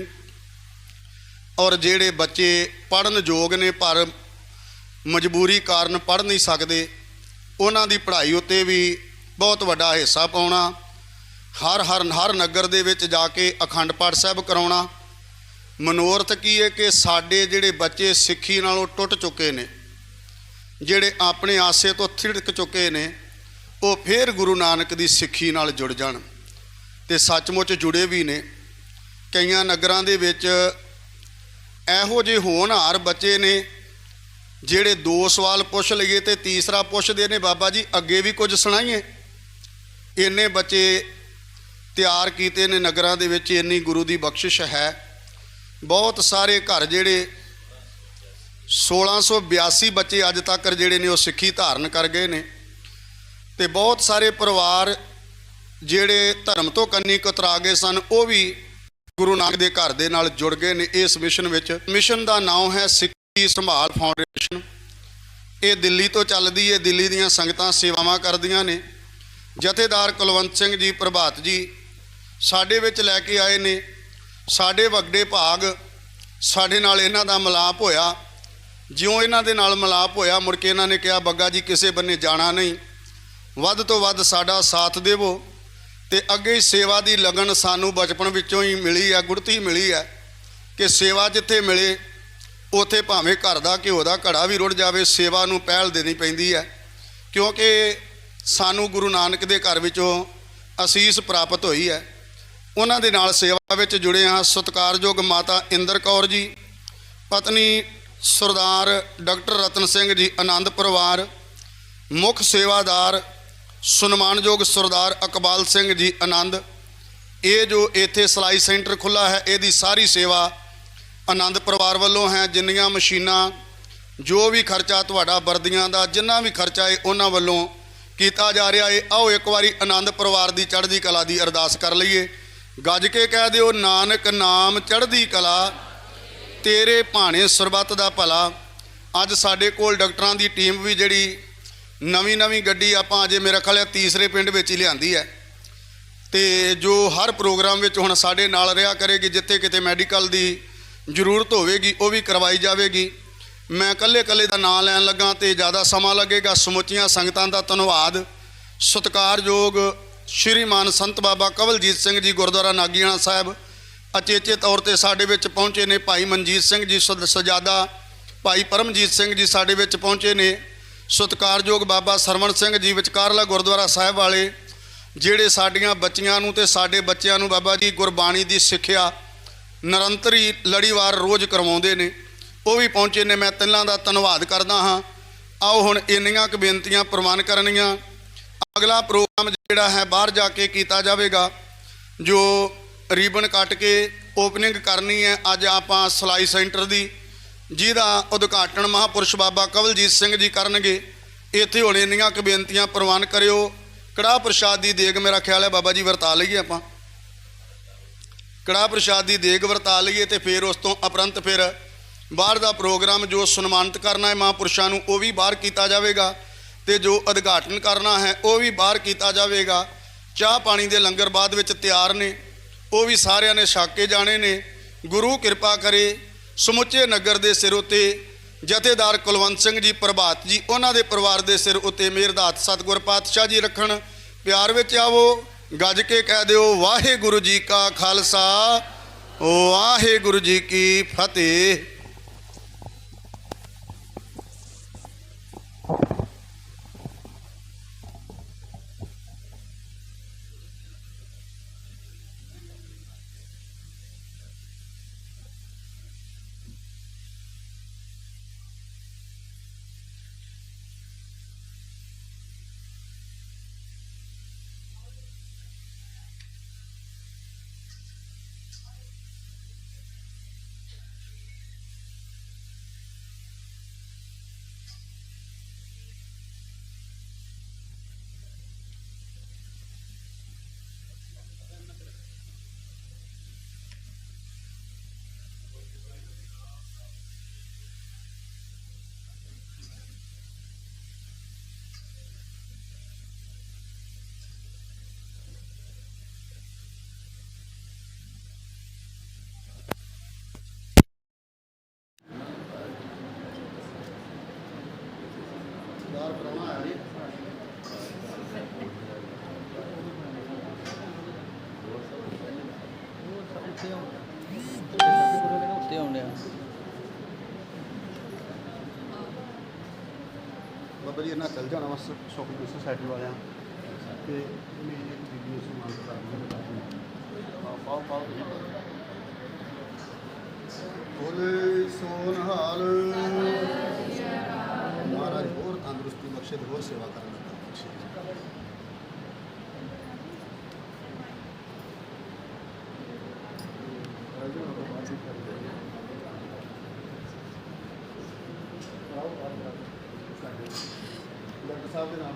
[SPEAKER 1] ਔਰ ਜਿਹੜੇ ਬੱਚੇ ਪੜ੍ਹਨ ਯੋਗ ਨੇ ਪਰ ਮਜਬੂਰੀ ਕਾਰਨ ਪੜ੍ਹ ਨਹੀਂ ਸਕਦੇ, ਉਹਨਾਂ ਦੀ ਪੜ੍ਹਾਈ ਉੱਤੇ ਵੀ ਬਹੁਤ ਵੱਡਾ ਹਿੱਸਾ ਪਾਉਣਾ। ਹਰ ਨਗਰ ਦੇ ਵਿੱਚ ਜਾ ਕੇ ਅਖੰਡ ਪਾਠ ਸਾਹਿਬ ਕਰਾਉਣਾ। ਮਨੋਰਥ ਕੀ ਹੈ ਕਿ ਸਾਡੇ ਜਿਹੜੇ ਬੱਚੇ ਸਿੱਖੀ ਨਾਲੋਂ ਟੁੱਟ ਚੁੱਕੇ ਨੇ, ਜਿਹੜੇ ਆਪਣੇ ਆਸੇ ਤੋਂ ਥਿੜਕ ਚੁੱਕੇ ਨੇ, ਉਹ ਫਿਰ ਗੁਰੂ ਨਾਨਕ ਦੀ ਸਿੱਖੀ ਨਾਲ ਜੁੜ ਜਾਣ, ਤੇ ਸੱਚਮੁੱਚ ਜੁੜੇ ਵੀ ਨੇ। ਕਈਆਂ ਨਗਰਾਂ ਦੇ ਵਿੱਚ ਇਹੋ ਜਿਹੇ ਹੋਣਹਾਰ ਬੱਚੇ ਨੇ ਜਿਹੜੇ 2 ਸਵਾਲ ਪੁੱਛ ਲਈਏ ਤੇ ਤੀਸਰਾ ਪੁੱਛਦੇ ਨੇ, ਬਾਬਾ ਜੀ ਅੱਗੇ ਵੀ ਕੁਝ ਸੁਣਾਈਏ। ਇੰਨੇ ਬੱਚੇ ਤਿਆਰ ਕੀਤੇ ਨੇ ਨਗਰਾਂ ਦੇ ਵਿੱਚ, ਇੰਨੀ ਗੁਰੂ ਦੀ ਬਖਸ਼ਿਸ਼ ਹੈ। ਬਹੁਤ ਸਾਰੇ ਘਰ ਜਿਹੜੇ 1682 ਬੱਚੇ ਅੱਜ ਤੱਕ ਜਿਹੜੇ ਨੇ ਉਹ ਸਿੱਖੀ ਧਾਰਨ ਕਰ ਗਏ ਨੇ, ਤੇ ਬਹੁਤ ਸਾਰੇ ਪਰਿਵਾਰ ਜਿਹੜੇ ਧਰਮ ਤੋਂ ਕੰਨੀ ਕਤਰਾ ਗਏ ਸਨ, ਉਹ ਵੀ ਗੁਰੂ ਨਾਨਕ ਦੇ ਘਰ ਦੇ ਨਾਲ ਜੁੜ ਗਏ ਨੇ ਇਸ ਮਿਸ਼ਨ ਵਿੱਚ। ਮਿਸ਼ਨ ਦਾ ਨਾਮ ਹੈ ਸਿੱਖੀ ਸੰਭਾਲ ਫਾਊਂਡੇਸ਼ਨ। ਇਹ ਦਿੱਲੀ ਤੋਂ ਚੱਲਦੀ ਹੈ, ਦਿੱਲੀ ਦੀਆਂ ਸੰਗਤਾਂ ਸੇਵਾਵਾਂ ਕਰਦੀਆਂ ਨੇ। ਜਥੇਦਾਰ ਕੁਲਵੰਤ ਸਿੰਘ ਜੀ ਪ੍ਰਭਾਤ ਜੀ ਸਾਡੇ ਵਿੱਚ ਲੈ ਕੇ ਆਏ ਨੇ। ਸਾਡੇ ਵੱਡੇ ਭਾਗ ਸਾਡੇ ਨਾਲ ਇਹਨਾਂ ਦਾ ਮਿਲਾਪ ਹੋਇਆ। ਜਿਉਂ ਇਹਨਾਂ ਦੇ ਨਾਲ ਮਿਲਾਪ ਹੋਇਆ, ਮੁੜ ਕੇ ਇਹਨਾਂ ਨੇ ਕਿਹਾ, ਬੱਗਾ ਜੀ ਕਿਸੇ ਬੰਨੇ ਜਾਣਾ ਨਹੀਂ, ਵੱਧ ਤੋਂ ਵੱਧ ਸਾਡਾ ਸਾਥ ਦੇਵੋ। ਤੇ ਅੱਗੇ ਹੀ ਸੇਵਾ ਦੀ ਲਗਨ ਸਾਨੂੰ ਬਚਪਨ ਵਿੱਚੋਂ ਹੀ ਮਿਲੀ ਹੈ, ਗੁੜਤੀ ਮਿਲੀ ਹੈ ਕਿ ਸੇਵਾ ਜਿੱਥੇ ਮਿਲੇ ਉੱਥੇ ਭਾਵੇਂ ਘਰ ਦਾ ਘਿਓ ਦਾ ਘੜਾ ਵੀ ਰੁੜ ਜਾਵੇ, ਸੇਵਾ ਨੂੰ ਪਹਿਲ ਦੇਣੀ ਪੈਂਦੀ ਹੈ। ਕਿਉਂਕਿ ਸਾਨੂੰ ਗੁਰੂ ਨਾਨਕ ਦੇ ਘਰ ਵਿੱਚੋਂ ਅਸੀਸ ਪ੍ਰਾਪਤ ਹੋਈ ਹੈ, ਉਹਨਾਂ ਦੇ ਨਾਲ ਸੇਵਾ ਵਿੱਚ ਜੁੜੇ ਹਾਂ। ਸਤਿਕਾਰਯੋਗ ਮਾਤਾ ਇੰਦਰ ਕੌਰ ਜੀ, ਪਤਨੀ ਸਰਦਾਰ ਡਾਕਟਰ ਰਤਨ ਸਿੰਘ ਜੀ ਆਨੰਦ ਪਰਿਵਾਰ, ਮੁੱਖ ਸੇਵਾਦਾਰ ਸਨਮਾਨਯੋਗ ਸਰਦਾਰ ਇਕਬਾਲ ਸਿੰਘ ਜੀ ਆਨੰਦ। ਇਹ ਜੋ ਇੱਥੇ ਸਿਲਾਈ ਸੈਂਟਰ ਖੁੱਲ੍ਹਾ ਹੈ, ਇਹਦੀ ਸਾਰੀ ਸੇਵਾ ਆਨੰਦ ਪਰਿਵਾਰ ਵੱਲੋਂ ਹੈ, ਜਿੰਨੀਆਂ ਮਸ਼ੀਨਾਂ, ਜੋ ਵੀ ਖਰਚਾ ਤੁਹਾਡਾ ਵਰਦੀਆਂ ਦਾ, ਜਿੰਨਾ ਵੀ ਖਰਚਾ ਹੈ ਉਹਨਾਂ ਵੱਲੋਂ ਕੀਤਾ ਜਾ ਰਿਹਾ ਹੈ। ਆਓ ਇੱਕ ਵਾਰੀ ਆਨੰਦ ਪਰਿਵਾਰ ਦੀ ਚੜ੍ਹਦੀ ਕਲਾ ਦੀ ਅਰਦਾਸ ਕਰ ਲਈਏ। ਗੱਜ ਕੇ ਕਹਿ ਦਿਓ, ਨਾਨਕ ਨਾਮ ਚੜ੍ਹਦੀ ਕਲਾ, ਤੇਰੇ ਭਾਣੇ ਸਰਬੱਤ ਦਾ ਭਲਾ। ਅੱਜ ਸਾਡੇ ਕੋਲ ਡਾਕਟਰਾਂ ਦੀ ਟੀਮ ਵੀ ਜਿਹੜੀ ਨਵੀਂ ਗੱਡੀ ਆਪਾਂ ਅਜੇ ਮੇਰਾ ਖਿਆਲ ਹੈ ਤੀਸਰੇ ਪਿੰਡ ਵਿੱਚ ਹੀ ਲਿਆਂਦੀ ਹੈ, ਤੇ ਜੋ ਹਰ ਪ੍ਰੋਗਰਾਮ ਵਿੱਚ ਹੁਣ ਸਾਡੇ ਨਾਲ ਰਿਹਾ ਕਰੇਗੀ। ਜਿੱਥੇ ਕਿਤੇ ਮੈਡੀਕਲ ਦੀ ਜ਼ਰੂਰਤ ਹੋਵੇਗੀ ਉਹ ਵੀ ਕਰਵਾਈ ਜਾਵੇਗੀ। ਮੈਂ ਇਕੱਲੇ ਦਾ ਨਾਂ ਲੈਣ ਲੱਗਾ ਤੇ ਜ਼ਿਆਦਾ ਸਮਾਂ ਲੱਗੇਗਾ। ਸਮੁੱਚੀਆਂ ਸੰਗਤਾਂ ਦਾ ਧੰਨਵਾਦ। ਸਤਿਕਾਰਯੋਗ ਸ਼੍ਰੀਮਾਨ ਸੰਤ ਬਾਬਾ ਕਵਲਜੀਤ ਸਿੰਘ ਜੀ ਗੁਰਦੁਆਰਾ ਨਾਗੀਆਣਾ ਸਾਹਿਬ ਅਚੇਚੇ ਤੌਰ ਤੇ ਸਾਡੇ ਵਿੱਚ ਪਹੁੰਚੇ ਨੇ। ਭਾਈ ਮਨਜੀਤ ਸਿੰਘ ਜੀ ਸਜਾਦਾ, ਭਾਈ ਪਰਮਜੀਤ ਸਿੰਘ ਜੀ ਸਾਡੇ ਵਿੱਚ ਪਹੁੰਚੇ ਨੇ। ਸਤਿਕਾਰਯੋਗ ਬਾਬਾ ਸਰਵਣ ਸਿੰਘ ਜੀ ਵਿਚਕਾਰਲਾ ਗੁਰਦੁਆਰਾ ਸਾਹਿਬ ਵਾਲੇ, ਜਿਹੜੇ ਸਾਡੀਆਂ ਬੱਚੀਆਂ ਨੂੰ ਤੇ ਸਾਡੇ ਬੱਚਿਆਂ ਨੂੰ ਬਾਬਾ ਜੀ ਗੁਰਬਾਣੀ ਦੀ ਸਿੱਖਿਆ ਨਿਰੰਤਰ ਹੀ ਲੜੀਵਾਰ ਰੋਜ਼ ਕਰਵਾਉਂਦੇ ਨੇ, ਉਹ ਵੀ ਪਹੁੰਚੇ ਨੇ। ਮੈਂ ਤਿੰਨਾਂ ਦਾ ਧੰਨਵਾਦ ਕਰਦਾ ਹਾਂ। ਆਓ ਹੁਣ ਇੰਨੀਆਂ ਕੁ ਬੇਨਤੀਆਂ ਪ੍ਰਵਾਨ ਕਰਨੀਆਂ। ਅਗਲਾ ਪ੍ਰੋਗਰਾਮ ਜਿਹੜਾ ਹੈ ਬਾਹਰ ਜਾ ਕੇ ਕੀਤਾ ਜਾਵੇਗਾ, ਜੋ ਰੀਬਨ ਕੱਟ ਕੇ ਓਪਨਿੰਗ ਕਰਨੀ ਹੈ ਅੱਜ ਆਪਾਂ ਸਿਲਾਈ ਸੈਂਟਰ ਦੀ, ਜਿਹਦਾ ਉਦਘਾਟਨ ਮਹਾਂਪੁਰਸ਼ ਬਾਬਾ ਕਵਲਜੀਤ ਸਿੰਘ ਜੀ ਕਰਨਗੇ। ਇੱਥੇ ਹੁਣ ਇੰਨੀਆਂ ਕੁ ਬੇਨਤੀਆਂ ਪ੍ਰਵਾਨ ਕਰਿਓ। ਕੜਾਹ ਪ੍ਰਸ਼ਾਦ ਦੀ ਦੇਗ ਮੇਰਾ ਖਿਆਲ ਹੈ ਬਾਬਾ ਜੀ ਵਰਤਾ ਲਈਏ, ਆਪਾਂ ਕੜਾਹ ਪ੍ਰਸ਼ਾਦ ਦੀ ਦੇਗ ਵਰਤਾ ਲਈਏ ਤੇ ਫਿਰ ਉਸ ਤੋਂ ਉਪਰੰਤ ਫਿਰ ਬਾਹਰ ਦਾ ਪ੍ਰੋਗਰਾਮ ਜੋ ਸਨਮਾਨਿਤ ਕਰਨਾ ਹੈ ਮਹਾਂਪੁਰਸ਼ਾਂ ਨੂੰ ਉਹ ਵੀ ਬਾਹਰ ਕੀਤਾ ਜਾਵੇਗਾ, ਤੇ ਜੋ ਉਦਘਾਟਨ ਕਰਨਾ ਹੈ ਉਹ ਵੀ ਬਾਹਰ ਕੀਤਾ ਜਾਵੇਗਾ। ਚਾਹ ਪਾਣੀ ਦੇ ਲੰਗਰ ਬਾਅਦ ਵਿੱਚ ਤਿਆਰ ਨੇ, ਉਹ ਵੀ ਸਾਰਿਆਂ ਨੇ ਛਕ ਕੇ ਜਾਣੇ ਨੇ। ਗੁਰੂ ਕਿਰਪਾ ਕਰੇ ਸਮੁੱਚੇ ਨਗਰ ਦੇ ਸਿਰ ਉੱਤੇ ਜਥੇਦਾਰ ਕੁਲਵੰਤ ਸਿੰਘ ਜੀ ਪ੍ਰਭਾਤ ਜੀ, ਉਹਨਾਂ ਦੇ ਪਰਿਵਾਰ ਦੇ ਸਿਰ ਉੱਤੇ ਮਿਹਰ ਦਾ ਹੱਥ ਸਤਿਗੁਰ ਪਾਤਸ਼ਾਹ ਜੀ ਰੱਖਣ। ਪਿਆਰ ਵਿੱਚ ਆਵੋ, ਗੱਜ ਕੇ ਕਹਿ ਦਿਓ, ਵਾਹਿਗੁਰੂ ਜੀ ਕਾ ਖਾਲਸਾ, ਵਾਹਿਗੁਰੂ ਜੀ ਕੀ ਫਤਿਹ। ਬਾਬਾ ਜੀ ਇਹਨਾਂ ਚੱਲ ਜਾਣਾ ਬਸ ਸ਼ੌਪਿੰਗ ਸੋਸਾਇਟੀ ਵਾਲਿਆਂ ਤੇ ਮੇਰੀ ਇੱਕ ਵੀਡੀਓ ਸਮਾਨ ਕਰਨਾ ਪਾਓ ਬੋਲੇ ਸੋਨਹਾਲ ਮਹਾਰਾਜ ਹੋਰ ਤੰਦਰੁਸਤੀ ਬਖਸ਼ੇ, ਹੋਰ ਸੇਵਾ ਕਰਨ ਦਾ ਬਖਸ਼ੇ। ਡਾਕਟਰ ਸਾਹਿਬ ਦੇ ਨਾਲ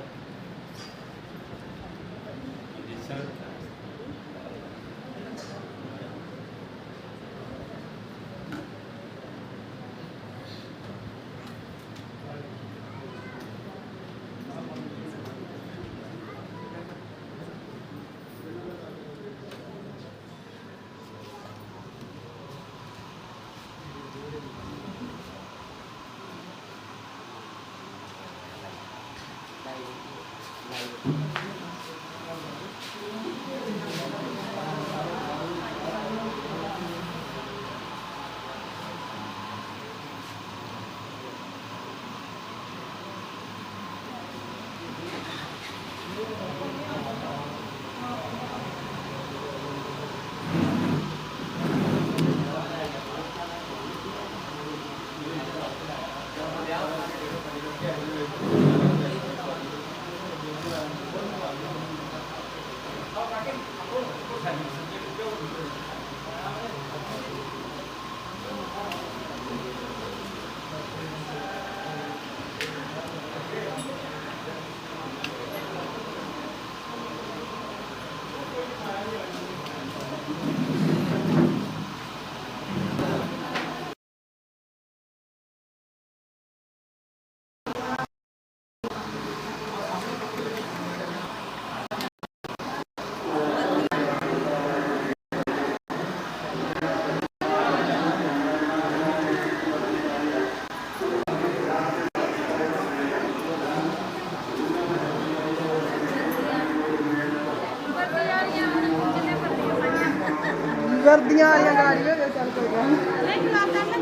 [SPEAKER 8] ਵਰਦੀਆਂ ਵਾਲੀਆਂ ਗਾੜੀਆਂ ਦੇ ਚੱਲ ਕੋਈ ਗੱਲ ਨਹੀਂ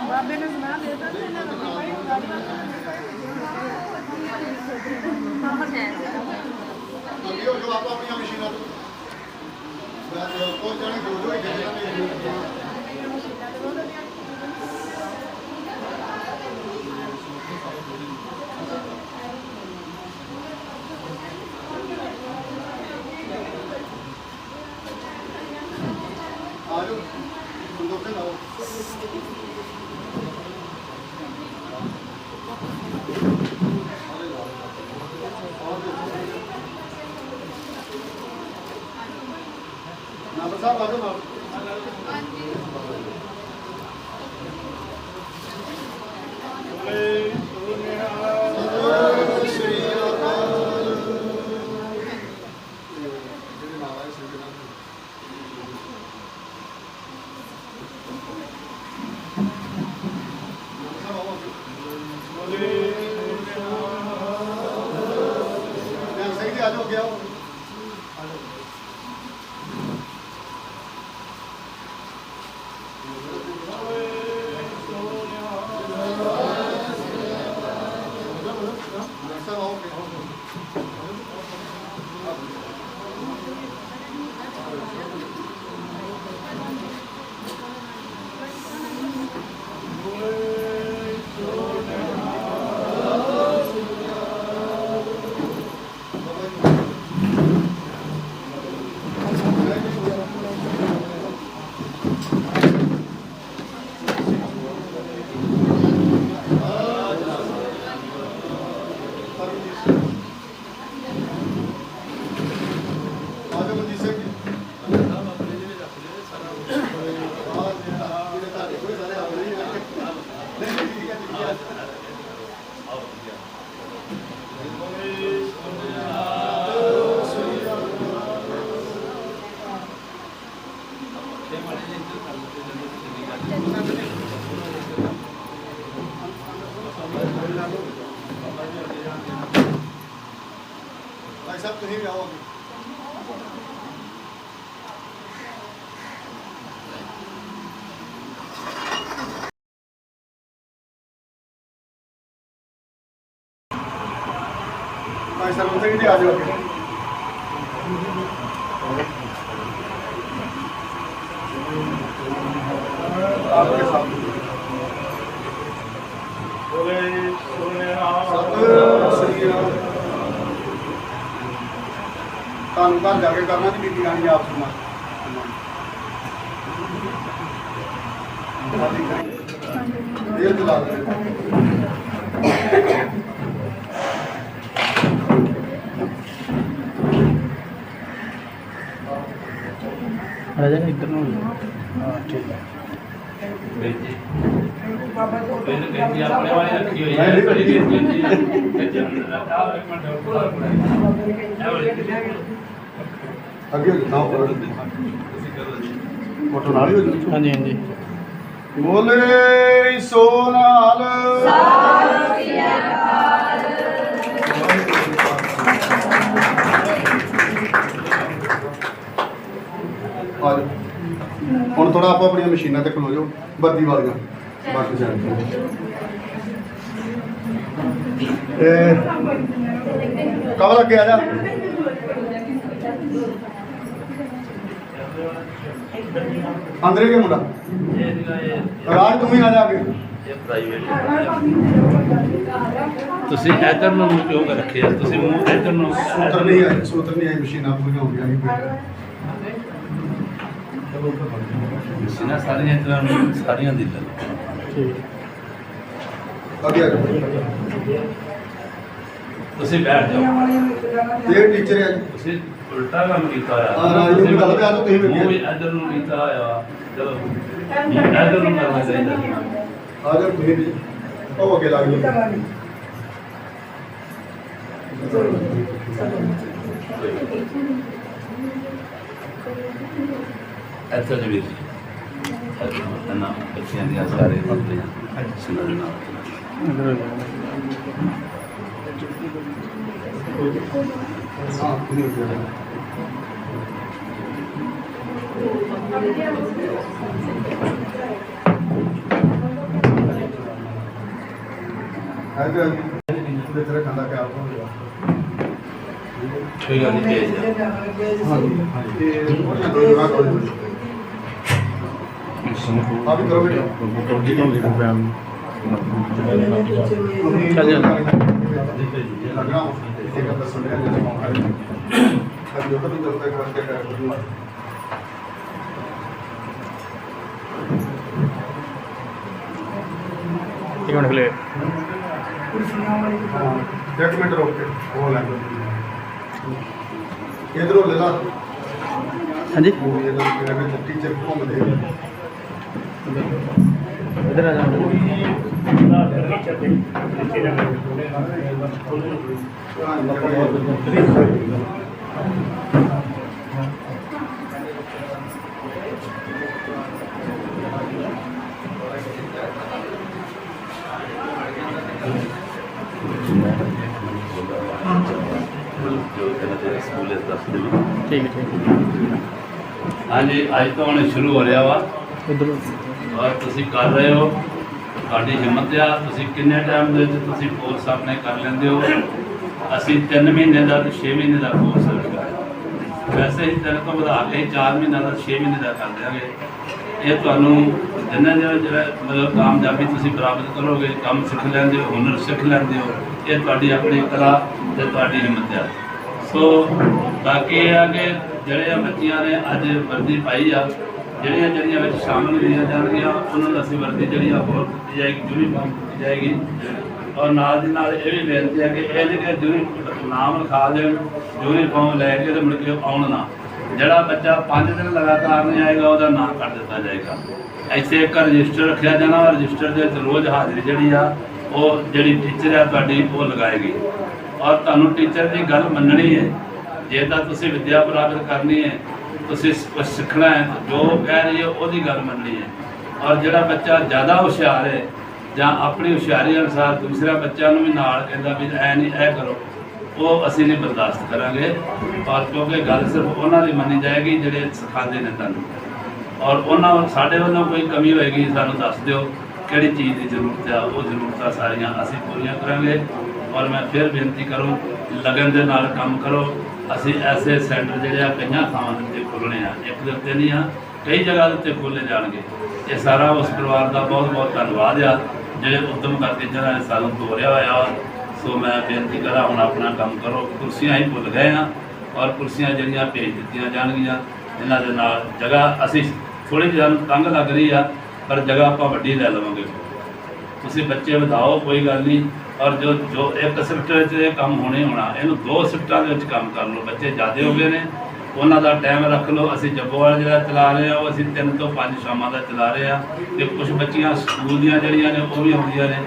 [SPEAKER 8] ਬਾਬੇ ਨੇ ਸੁਣਾ ਦੇ ਦਿੱਤਾ ਤੇ ਇਹਨਾਂ ਨੂੰ ਭਾਈ ਗਾੜੀ
[SPEAKER 1] ਅੱਗੇ ਹੋ ਜੋ ਆਪ ਆਪਣੀਆਂ ਮਸ਼ੀਨਾਂ ਤੋਂ ਕੋਈ ਜਾਣੇ ਦੋ ਦੋ ਹੀ ਦੇ ਆਜੋ ਸੰਦੋਖ ਤੇ ਲਾਓ ਨੰਬਰ ਸਾਹਿਬ ਆਜੋ ਨਾਲ ਆਜੋ ਗਿਆ भाई साहब तुम भी आओगे भाई साहब उनसे भी आ जाओ आपके साथ बोले ਤੁਹਾਨੂੰ ਘਰ ਜਾ ਕੇ ਕਰਨਾ ਤੇ ਬੀਬੀ ਰਾਣੀ ਆਪ ਸੁਣਾ ਇਹ ਚਲਾ ਦੇ
[SPEAKER 9] राजा इधर नो हाँ ठीक है
[SPEAKER 1] ਅੱਗੇ ਨਾਮ ਫੋਟੋ ਨਾਲ ਹੀ ਹੋ ਜੂ
[SPEAKER 9] हाँ जी हाँ जी
[SPEAKER 1] ਬੋਲੇ ਸੋਨਾਲ ਆਜੋ ਹੁਣ ਥੋੜਾ ਆਪਾਂ ਆਪਣੀਆਂ ਮਸ਼ੀਨਾਂ ਤੇ ਖਲੋ ਜਾਓ ਬੱਦੀ ਵਾਲੀਆਂ ਬਾਕੀ ਜਾਣ ਕਵਲ ਅੱਗੇ ਆ ਜਾ। ਅੰਦਰ ਹੀ ਮੁੰਡਾ ਰਾਜ ਤੂੰ ਵੀ ਆ ਜਾ ਅੱਗੇ।
[SPEAKER 4] ਤੁਸੀਂ ਇੱਧਰ ਨੂੰ ਕਿਉਂ ਰੱਖਿਆ? ਤੁਸੀਂ ਮੂੰਹ ਇੱਧਰ ਨੂੰ।
[SPEAKER 1] ਸੂਤਰ ਨਹੀਂ ਆਈ ਮਸ਼ੀਨਾਂ ਪੂਰੀਆਂ ਹੋ ਗਈਆਂ
[SPEAKER 4] ਮਸ਼ੀਨਾਂ ਸਾਰੀਆਂ ਇੱਧਰ ਨੂੰ ਸਾਰੀਆਂ ਦੀ
[SPEAKER 1] ਅੱਗੇ ਆ ਜਾ।
[SPEAKER 4] ਤੁਸੀਂ ਬੈਠ ਜਾਓ।
[SPEAKER 1] ਇਹ ਟੀਚਰ ਹੈ ਜੀ।
[SPEAKER 4] ਤੁਸੀਂ ਉਲਟਾ ਕੰਮ ਕੀਤਾ ਹੋਇਆ।
[SPEAKER 1] ਹਾਂ ਰਾਜ ਨੂੰ ਗੱਲ ਤੇ ਆ ਤੁਸੀਂ ਵੀ
[SPEAKER 4] ਮੂੰਹ ਵੀ ਇੱਧਰ ਨੂੰ ਕੀਤਾ ਹੋਇਆ। ਚਲੋ ਇੱਧਰ ਨੂੰ ਕਰਨਾ ਚਾਹੀਦਾ।
[SPEAKER 1] ਆ ਜਾ ਤੁਸੀਂ ਵੀ ਉਹ ਅੱਗੇ ਲੱਗ ਜਾਓ।
[SPEAKER 4] ਇੱਥੇ ਜੀ ਵੀਰ ਜੀ ਨਾ ਬੱਚਿਆਂ ਦੀਆਂ ਸਾਰੇ ਪੜ੍ਹਦੇ ਆ ਸੁਣਨ ਨਾਲ।
[SPEAKER 1] ਤੇਰਾ ਖਾਂਦਾ ਪਿਆ
[SPEAKER 4] ਕੋਈ ਗੱਲ ਨਹੀਂ ਭੇਜ
[SPEAKER 1] ਆ ਵੀ ਕਰੋ ਬੇਟਾ।
[SPEAKER 9] ਚੱਲ ਜਾ।
[SPEAKER 1] ਲੱਗਣਾ ਇੱਕ ਤਾਂ ਸੁਣਿਆ ਜੇ ਮੌਕਾ ਹੈ ਅਬ ਜੋ ਵੀ ਜਦ ਤੱਕ ਵਰਤੇ ਕਰ ਦੂੰਗਾ।
[SPEAKER 9] ਇੱਕ ਮਿੰਟ ਖਲੇ।
[SPEAKER 1] ਇੱਕ ਮਿੰਟ ਰੁਕ ਕੇ ਉਹ ਲੈ ਇਧਰੋਂ ਲੈ ਲਾ।
[SPEAKER 9] ਹਾਂਜੀ
[SPEAKER 1] ਇਹਦਾ ਟੀਚਰ ਘੁੰਮਦੇ
[SPEAKER 9] ਇੱਧਰ ਆ ਜਾ। ਠੀਕ ਹੈ
[SPEAKER 4] ਹਾਂਜੀ ਅੱਜ ਤੋਂ ਹੁਣ ਸ਼ੁਰੂ ਹੋ ਰਿਹਾ ਵਾ
[SPEAKER 9] ਇੱਧਰ
[SPEAKER 4] ਔਰ ਤੁਸੀਂ ਕਰ ਰਹੇ ਹੋ। ਤੁਹਾਡੀ ਹਿੰਮਤ ਆ। ਤੁਸੀਂ ਕਿੰਨੇ ਟਾਈਮ ਦੇ ਵਿੱਚ ਤੁਸੀਂ ਕੋਰਸ ਆਪਣੇ ਕਰ ਲੈਂਦੇ ਹੋ। ਅਸੀਂ 3 ਮਹੀਨੇ ਦਾ ਤੇ 6 ਮਹੀਨੇ ਦਾ ਕੋਰਸ ਲਗਾਇਆ। ਵੈਸੇ ਹੀ 3 ਤੋਂ ਵਧਾ ਕੇ 4 ਮਹੀਨਿਆਂ ਦਾ 6 ਮਹੀਨੇ ਦਾ ਕਰ ਦਿਆਂਗੇ। ਇਹ ਤੁਹਾਨੂੰ ਜਿੰਨਾ ਜਿਹੜਾ ਮਤਲਬ ਕਾਮਯਾਬੀ ਤੁਸੀਂ ਪ੍ਰਾਪਤ ਕਰੋਗੇ, ਕੰਮ ਸਿੱਖ ਲੈਂਦੇ ਹੋ, ਹੁਨਰ ਸਿੱਖ ਲੈਂਦੇ ਹੋ, ਇਹ ਤੁਹਾਡੀ ਆਪਣੀ ਕਲਾ ਤੇ ਤੁਹਾਡੀ ਹਿੰਮਤ ਆ। ਸੋ ਬਾਕੀ ਇਹ ਆ ਕਿ ਜਿਹੜੇ ਬੱਚੀਆਂ ਨੇ ਅੱਜ ਵਰਦੀ ਪਾਈ ਆ, ਜਿਹੜੀਆਂ ਵਿੱਚ ਸ਼ਾਮਲ ਹੋਈਆਂ ਜਾਣਗੀਆਂ, ਉਹਨਾਂ ਨੂੰ ਅਸੀਂ ਵਰਦੀ ਜਿਹੜੀ ਆ ਹੋਰ ਦਿੱਤੀ ਜਾਏਗੀ, ਯੂਨੀਫਾਰਮ ਦਿੱਤੀ ਜਾਏਗੀ। ਔਰ ਨਾਲ ਦੀ ਨਾਲ ਇਹ ਵੀ ਬੇਨਤੀ ਹੈ ਕਿ ਇਹ ਜਿਹੜੇ ਨਾਮ ਲਿਖਾ ਦੇਣ, ਯੂਨੀਫਾਰਮ ਲੈ ਕੇ ਤੇ ਮੁੜ ਕੇ ਆਉਣ ਨਾ। ਜਿਹੜਾ ਬੱਚਾ 5 ਦਿਨ ਲਗਾਤਾਰ ਨਹੀਂ ਆਏਗਾ ਉਹਦਾ ਨਾਮ ਕੱਢ ਦਿੱਤਾ ਜਾਏਗਾ। ਇੱਥੇ ਇੱਕ ਰਜਿਸਟਰ ਰੱਖਿਆ ਜਾਣਾ। ਰਜਿਸਟਰ ਦੇ ਵਿੱਚ ਰੋਜ਼ ਹਾਜ਼ਰੀ ਜਿਹੜੀ ਆ ਉਹ ਜਿਹੜੀ ਟੀਚਰ ਆ ਤੁਹਾਡੀ ਉਹ ਲਗਾਏਗੀ। ਔਰ ਤੁਹਾਨੂੰ ਟੀਚਰ ਦੀ ਗੱਲ ਮੰਨਣੀ ਹੈ। ਜੇ ਤਾਂ ਤੁਸੀਂ ਵਿੱਦਿਆ ਪ੍ਰਾਪਤ ਕਰਨੀ ਹੈ, ਤੁਸੀਂ ਕੁਛ ਸਿੱਖਣਾ ਹੈ, ਜੋ ਕਹਿ ਰਹੀ ਹੈ ਉਹਦੀ ਗੱਲ ਮੰਨਣੀ ਹੈ। ਔਰ ਜਿਹੜਾ ਬੱਚਾ ਜ਼ਿਆਦਾ ਹੁਸ਼ਿਆਰ ਹੈ ਜਾਂ ਆਪਣੀ ਹੁਸ਼ਿਆਰੀ ਅਨੁਸਾਰ ਦੂਸਰਾ ਬੱਚਿਆਂ ਨੂੰ ਵੀ ਨਾਲ ਕਹਿੰਦਾ ਵੀ ਐ ਨਹੀਂ ਇਹ ਕਰੋ, ਉਹ ਅਸੀਂ ਨਹੀਂ ਬਰਦਾਸ਼ਤ ਕਰਾਂਗੇ। ਔਰ ਕਿਉਂਕਿ ਗੱਲ ਸਿਰਫ ਉਹਨਾਂ ਦੀ ਮੰਨੀ ਜਾਏਗੀ ਜਿਹੜੇ ਸਿਖਾਉਂਦੇ ਨੇ ਤੁਹਾਨੂੰ। ਔਰ ਉਹਨਾਂ ਸਾਡੇ ਵੱਲੋਂ ਕੋਈ ਕਮੀ ਹੋਏਗੀ ਸਾਨੂੰ ਦੱਸ ਦਿਓ, ਕਿਹੜੀ ਚੀਜ਼ ਦੀ ਜ਼ਰੂਰਤ ਆ, ਉਹ ਜ਼ਰੂਰਤਾਂ ਸਾਰੀਆਂ ਅਸੀਂ ਪੂਰੀਆਂ ਕਰਾਂਗੇ। ਔਰ ਮੈਂ ਫਿਰ ਬੇਨਤੀ ਕਰੂੰ, ਲਗਨ ਦੇ ਨਾਲ ਕੰਮ ਕਰੋ। ਅਸੀਂ ਐਸੇ ਸੈਂਟਰ ਜਿਹੜੇ ਆ ਕਈਆਂ ਥਾਵਾਂ ਦੇ ਉੱਤੇ ਖੋਲ੍ਹਣੇ ਆ, ਇੱਕ ਦੇ ਉੱਤੇ ਨਹੀਂ ਆ, ਕਈ ਜਗ੍ਹਾ ਦੇ ਉੱਤੇ ਖੋਲ੍ਹੇ ਜਾਣਗੇ। ਇਹ ਸਾਰਾ ਉਸ ਪਰਿਵਾਰ ਦਾ ਬਹੁਤ ਬਹੁਤ ਧੰਨਵਾਦ ਆ ਜਿਹੜੇ ਉੱਦਮ ਕਰਕੇ ਜਿਹੜਾ ਨੇ ਸਾਨੂੰ ਤੋਰਿਆ ਹੋਇਆ ਵਾ। ਸੋ ਮੈਂ ਬੇਨਤੀ ਕਰਾਂ ਹੁਣ ਆਪਣਾ ਕੰਮ ਕਰੋ। ਕੁਰਸੀਆਂ ਹੀ ਭੁੱਲ ਗਏ ਆ ਔਰ ਕੁਰਸੀਆਂ ਜਿਹੜੀਆਂ ਭੇਜ ਦਿੱਤੀਆਂ ਜਾਣਗੀਆਂ। ਇਹਨਾਂ ਦੇ ਨਾਲ ਜਗ੍ਹਾ ਅਸੀਂ ਥੋੜ੍ਹੀ ਜਿਹੀ ਸਾਨੂੰ ਤੰਗ ਲੱਗ ਰਹੀ ਆ, ਪਰ ਜਗ੍ਹਾ ਆਪਾਂ ਵੱਡੀ ਲੈ ਲਵਾਂਗੇ। ਤੁਸੀਂ ਬੱਚੇ ਵਧਾਓ, ਕੋਈ ਗੱਲ ਨਹੀਂ। ਔਰ ਜੋ ਇੱਕ ਸ਼ਿਫਟ ਵਿੱਚ ਇਹ ਕੰਮ ਹੋਣੇ ਹੋਣਾ, ਇਹਨੂੰ 2 ਸ਼ਿਫਟਾਂ ਦੇ ਵਿੱਚ ਕੰਮ ਕਰ ਲਓ। ਬੱਚੇ ਜ਼ਿਆਦਾ ਹੋ ਗਏ ਨੇ, ਉਹਨਾਂ ਦਾ ਟਾਈਮ ਰੱਖ ਲਓ। ਅਸੀਂ ਜੱਬੋਵਾਲ ਜਿਹੜਾ ਚਲਾ ਰਹੇ ਆ ਉਹ ਅਸੀਂ 3 ਤੋਂ 5 ਸ਼ਾਮਾਂ ਦਾ ਚਲਾ ਰਹੇ ਆ। ਅਤੇ ਕੁਝ ਬੱਚੀਆਂ ਸਕੂਲ ਦੀਆਂ ਜਿਹੜੀਆਂ ਨੇ ਉਹ ਵੀ ਆਉਂਦੀਆਂ ਨੇ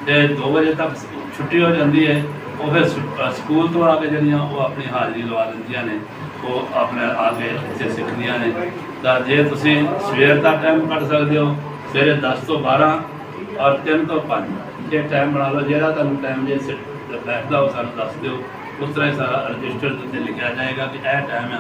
[SPEAKER 4] ਅਤੇ 2 ਵਜੇ ਤੱਕ ਛੁੱਟੀ ਹੋ ਜਾਂਦੀ ਹੈ। ਉਹ ਫਿਰ ਸਕੂਲ ਤੋਂ ਆ ਕੇ ਜਿਹੜੀਆਂ ਉਹ ਆਪਣੀ ਹਾਜ਼ਰੀ ਲਵਾ ਦਿੰਦੀਆਂ ਨੇ, ਉਹ ਆਪਣੇ ਆ ਕੇ ਇੱਥੇ ਸਿੱਖਦੀਆਂ ਨੇ। ਤਾਂ ਜੇ ਤੁਸੀਂ ਸਵੇਰ ਦਾ ਟਾਈਮ ਕੱਢ ਸਕਦੇ ਹੋ, ਸਵੇਰੇ 10 ਤੋਂ 12 ਔਰ 3 ਤੋਂ 5 ਇਹ ਟਾਈਮ ਬਣਾ ਲਓ। ਜਿਹੜਾ ਤੁਹਾਨੂੰ ਟਾਈਮ ਜੇ ਬੈਠਦਾ ਉਹ ਸਾਨੂੰ ਦੱਸ ਦਿਓ। ਉਸ ਤਰ੍ਹਾਂ ਹੀ ਸਾਰਾ ਰਜਿਸਟਰ ਦੇ ਉੱਤੇ ਲਿਖਿਆ ਜਾਏਗਾ ਕਿ ਇਹ ਟਾਈਮ ਆ।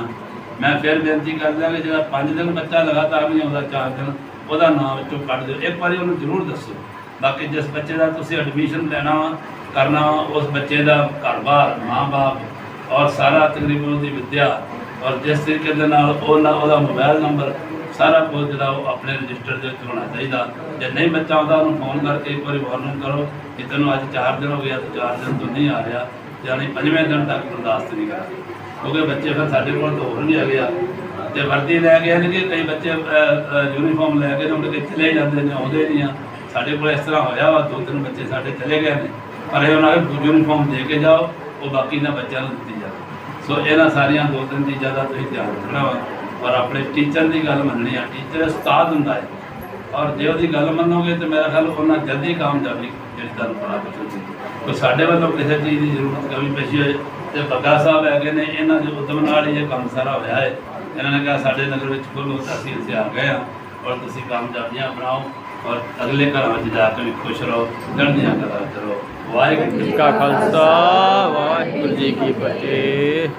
[SPEAKER 4] ਮੈਂ ਫਿਰ ਬੇਨਤੀ ਕਰਦਾ ਕਿ ਜਿਹੜਾ 5 ਦਿਨ ਬੱਚਾ ਲਗਾਤਾਰ ਨਹੀਂ ਆਉਂਦਾ, 4 ਦਿਨ, ਉਹਦਾ ਨਾਮ ਵਿੱਚੋਂ ਕੱਢ ਦਿਓ। ਇੱਕ ਵਾਰੀ ਉਹਨੂੰ ਜ਼ਰੂਰ ਦੱਸੋ ਬਾਕੀ ਜਿਸ ਬੱਚੇ ਦਾ ਤੁਸੀਂ ਐਡਮਿਸ਼ਨ ਲੈਣਾ ਵਾ ਕਰਨਾ ਵਾ, ਉਸ ਬੱਚੇ ਦਾ ਘਰ-ਬਾਰ, ਮਾਂ-ਬਾਪ ਔਰ ਸਾਰਾ ਤਕਰੀਬਨ ਉਹਦੀ ਵਿੱਦਿਆ ਔਰ ਜਿਸ ਤਰੀਕੇ ਦੇ ਨਾਲ ਉਹਦਾ ਮੋਬਾਈਲ ਨੰਬਰ ਸਾਰਾ ਕੁਝ ਜਿਹੜਾ ਉਹ ਆਪਣੇ ਰਜਿਸਟਰ ਦੇ ਵਿੱਚ ਹੋਣਾ ਚਾਹੀਦਾ। ਜੇ ਨਹੀਂ ਬੱਚਾ ਆਉਂਦਾ ਉਹਨੂੰ ਫੋਨ ਕਰਕੇ ਇੱਕ ਵਾਰੀ ਵਾਰਨਿੰਗ ਕਰੋ ਕਿ ਤੈਨੂੰ ਅੱਜ 4 ਦਿਨ ਹੋ ਗਿਆ ਤੇ 4 ਦਿਨ ਤੋਂ ਨਹੀਂ ਆ ਰਿਹਾ, ਯਾਨੀ 5ਵੇਂ ਦਿਨ ਤੱਕ ਬਰਦਾਸ਼ਤ ਨਹੀਂ ਕਰਾਂਗੇ। ਕਿਉਂਕਿ ਬੱਚੇ ਫਿਰ ਸਾਡੇ ਕੋਲ ਤਾਂ ਹੋਰ ਨਹੀਂ ਆ ਗਿਆ ਤੇ ਵਰਦੀ ਲੈ ਕੇ ਆਣਗੇ, ਕਈ ਬੱਚੇ ਯੂਨੀਫਾਰਮ ਲੈ ਕੇ ਮੁੜ ਕੇ ਚਲੇ ਜਾਂਦੇ ਨੇ, ਆਉਂਦੇ ਨਹੀਂ ਆ। ਸਾਡੇ ਕੋਲ ਇਸ ਤਰ੍ਹਾਂ ਹੋਇਆ ਵਾ, 2-3 ਬੱਚੇ ਸਾਡੇ ਚਲੇ ਗਏ ਨੇ, ਪਰ ਇਹ ਉਹਨਾਂ ਨੂੰ ਯੂਨੀਫਾਰਮ ਦੇ ਕੇ ਜਾਓ, ਉਹ ਬਾਕੀ ਇਹਨਾਂ ਬੱਚਿਆਂ ਨੂੰ ਦਿੱਤੀ ਜਾਵੇ। ਸੋ ਇਹਨਾਂ ਸਾਰੀਆਂ 2-3 ਚੀਜ਼ਾਂ ਦਾ ਤੁਸੀਂ ਧਿਆਨ ਰੱਖਣਾ ਵਾ ਔਰ ਆਪਣੇ ਟੀਚਰ ਦੀ ਗੱਲ ਮੰਨਣੀ ਆ। ਟੀਚਰ ਉਸਤਾਦ ਹੁੰਦਾ ਹੈ ਔਰ ਜੇ ਉਹਦੀ ਗੱਲ ਮੰਨੋਗੇ ਤਾਂ ਮੇਰਾ ਖਿਆਲ ਉਹਨਾਂ ਜਲਦੀ ਕਾਮਯਾਬੀ ਜਿਹੜੀ ਤੁਹਾਨੂੰ ਪ੍ਰਾਪਤ ਹੋਵੇਗੀ। ਕੋਈ ਸਾਡੇ ਵੱਲੋਂ ਕਿਸੇ ਚੀਜ਼ ਦੀ ਜ਼ਰੂਰਤ ਕਮੀ ਪੇਸ਼ੀ ਹੋਏ ਤੇ ਬੱਗਾ ਸਾਹਿਬ ਹੈਗੇ ਨੇ, ਇਹਨਾਂ ਦੇ ਉਦਮ ਨਾਲ ਹੀ ਇਹ ਕੰਮ ਸਾਰਾ ਹੋਇਆ ਹੈ। ਇਹਨਾਂ ਨੇ ਕਿਹਾ ਸਾਡੇ ਨਗਰ ਵਿੱਚ ਖੁੱਲ੍ਹ ਅਸੀਂ ਇੱਥੇ ਆ ਗਏ ਹਾਂ ਔਰ ਤੁਸੀਂ ਕਾਮਯਾਬੀਆਂ ਬਣਾਓ ਔਰ ਅਗਲੇ ਘਰਾਂ ਵਿੱਚ ਜਾ ਕੇ ਵੀ ਖੁਸ਼ ਰਹੋ, ਚੜ੍ਹਦੀਆਂ ਕਲਾ ਕਰੋ। ਵਾਹਿਗੁਰੂ ਜੀ ਕਾ ਖਾਲਸਾ, ਵਾਹਿਗੁਰੂ ਜੀ ਕੀ ਫਤਿਹ।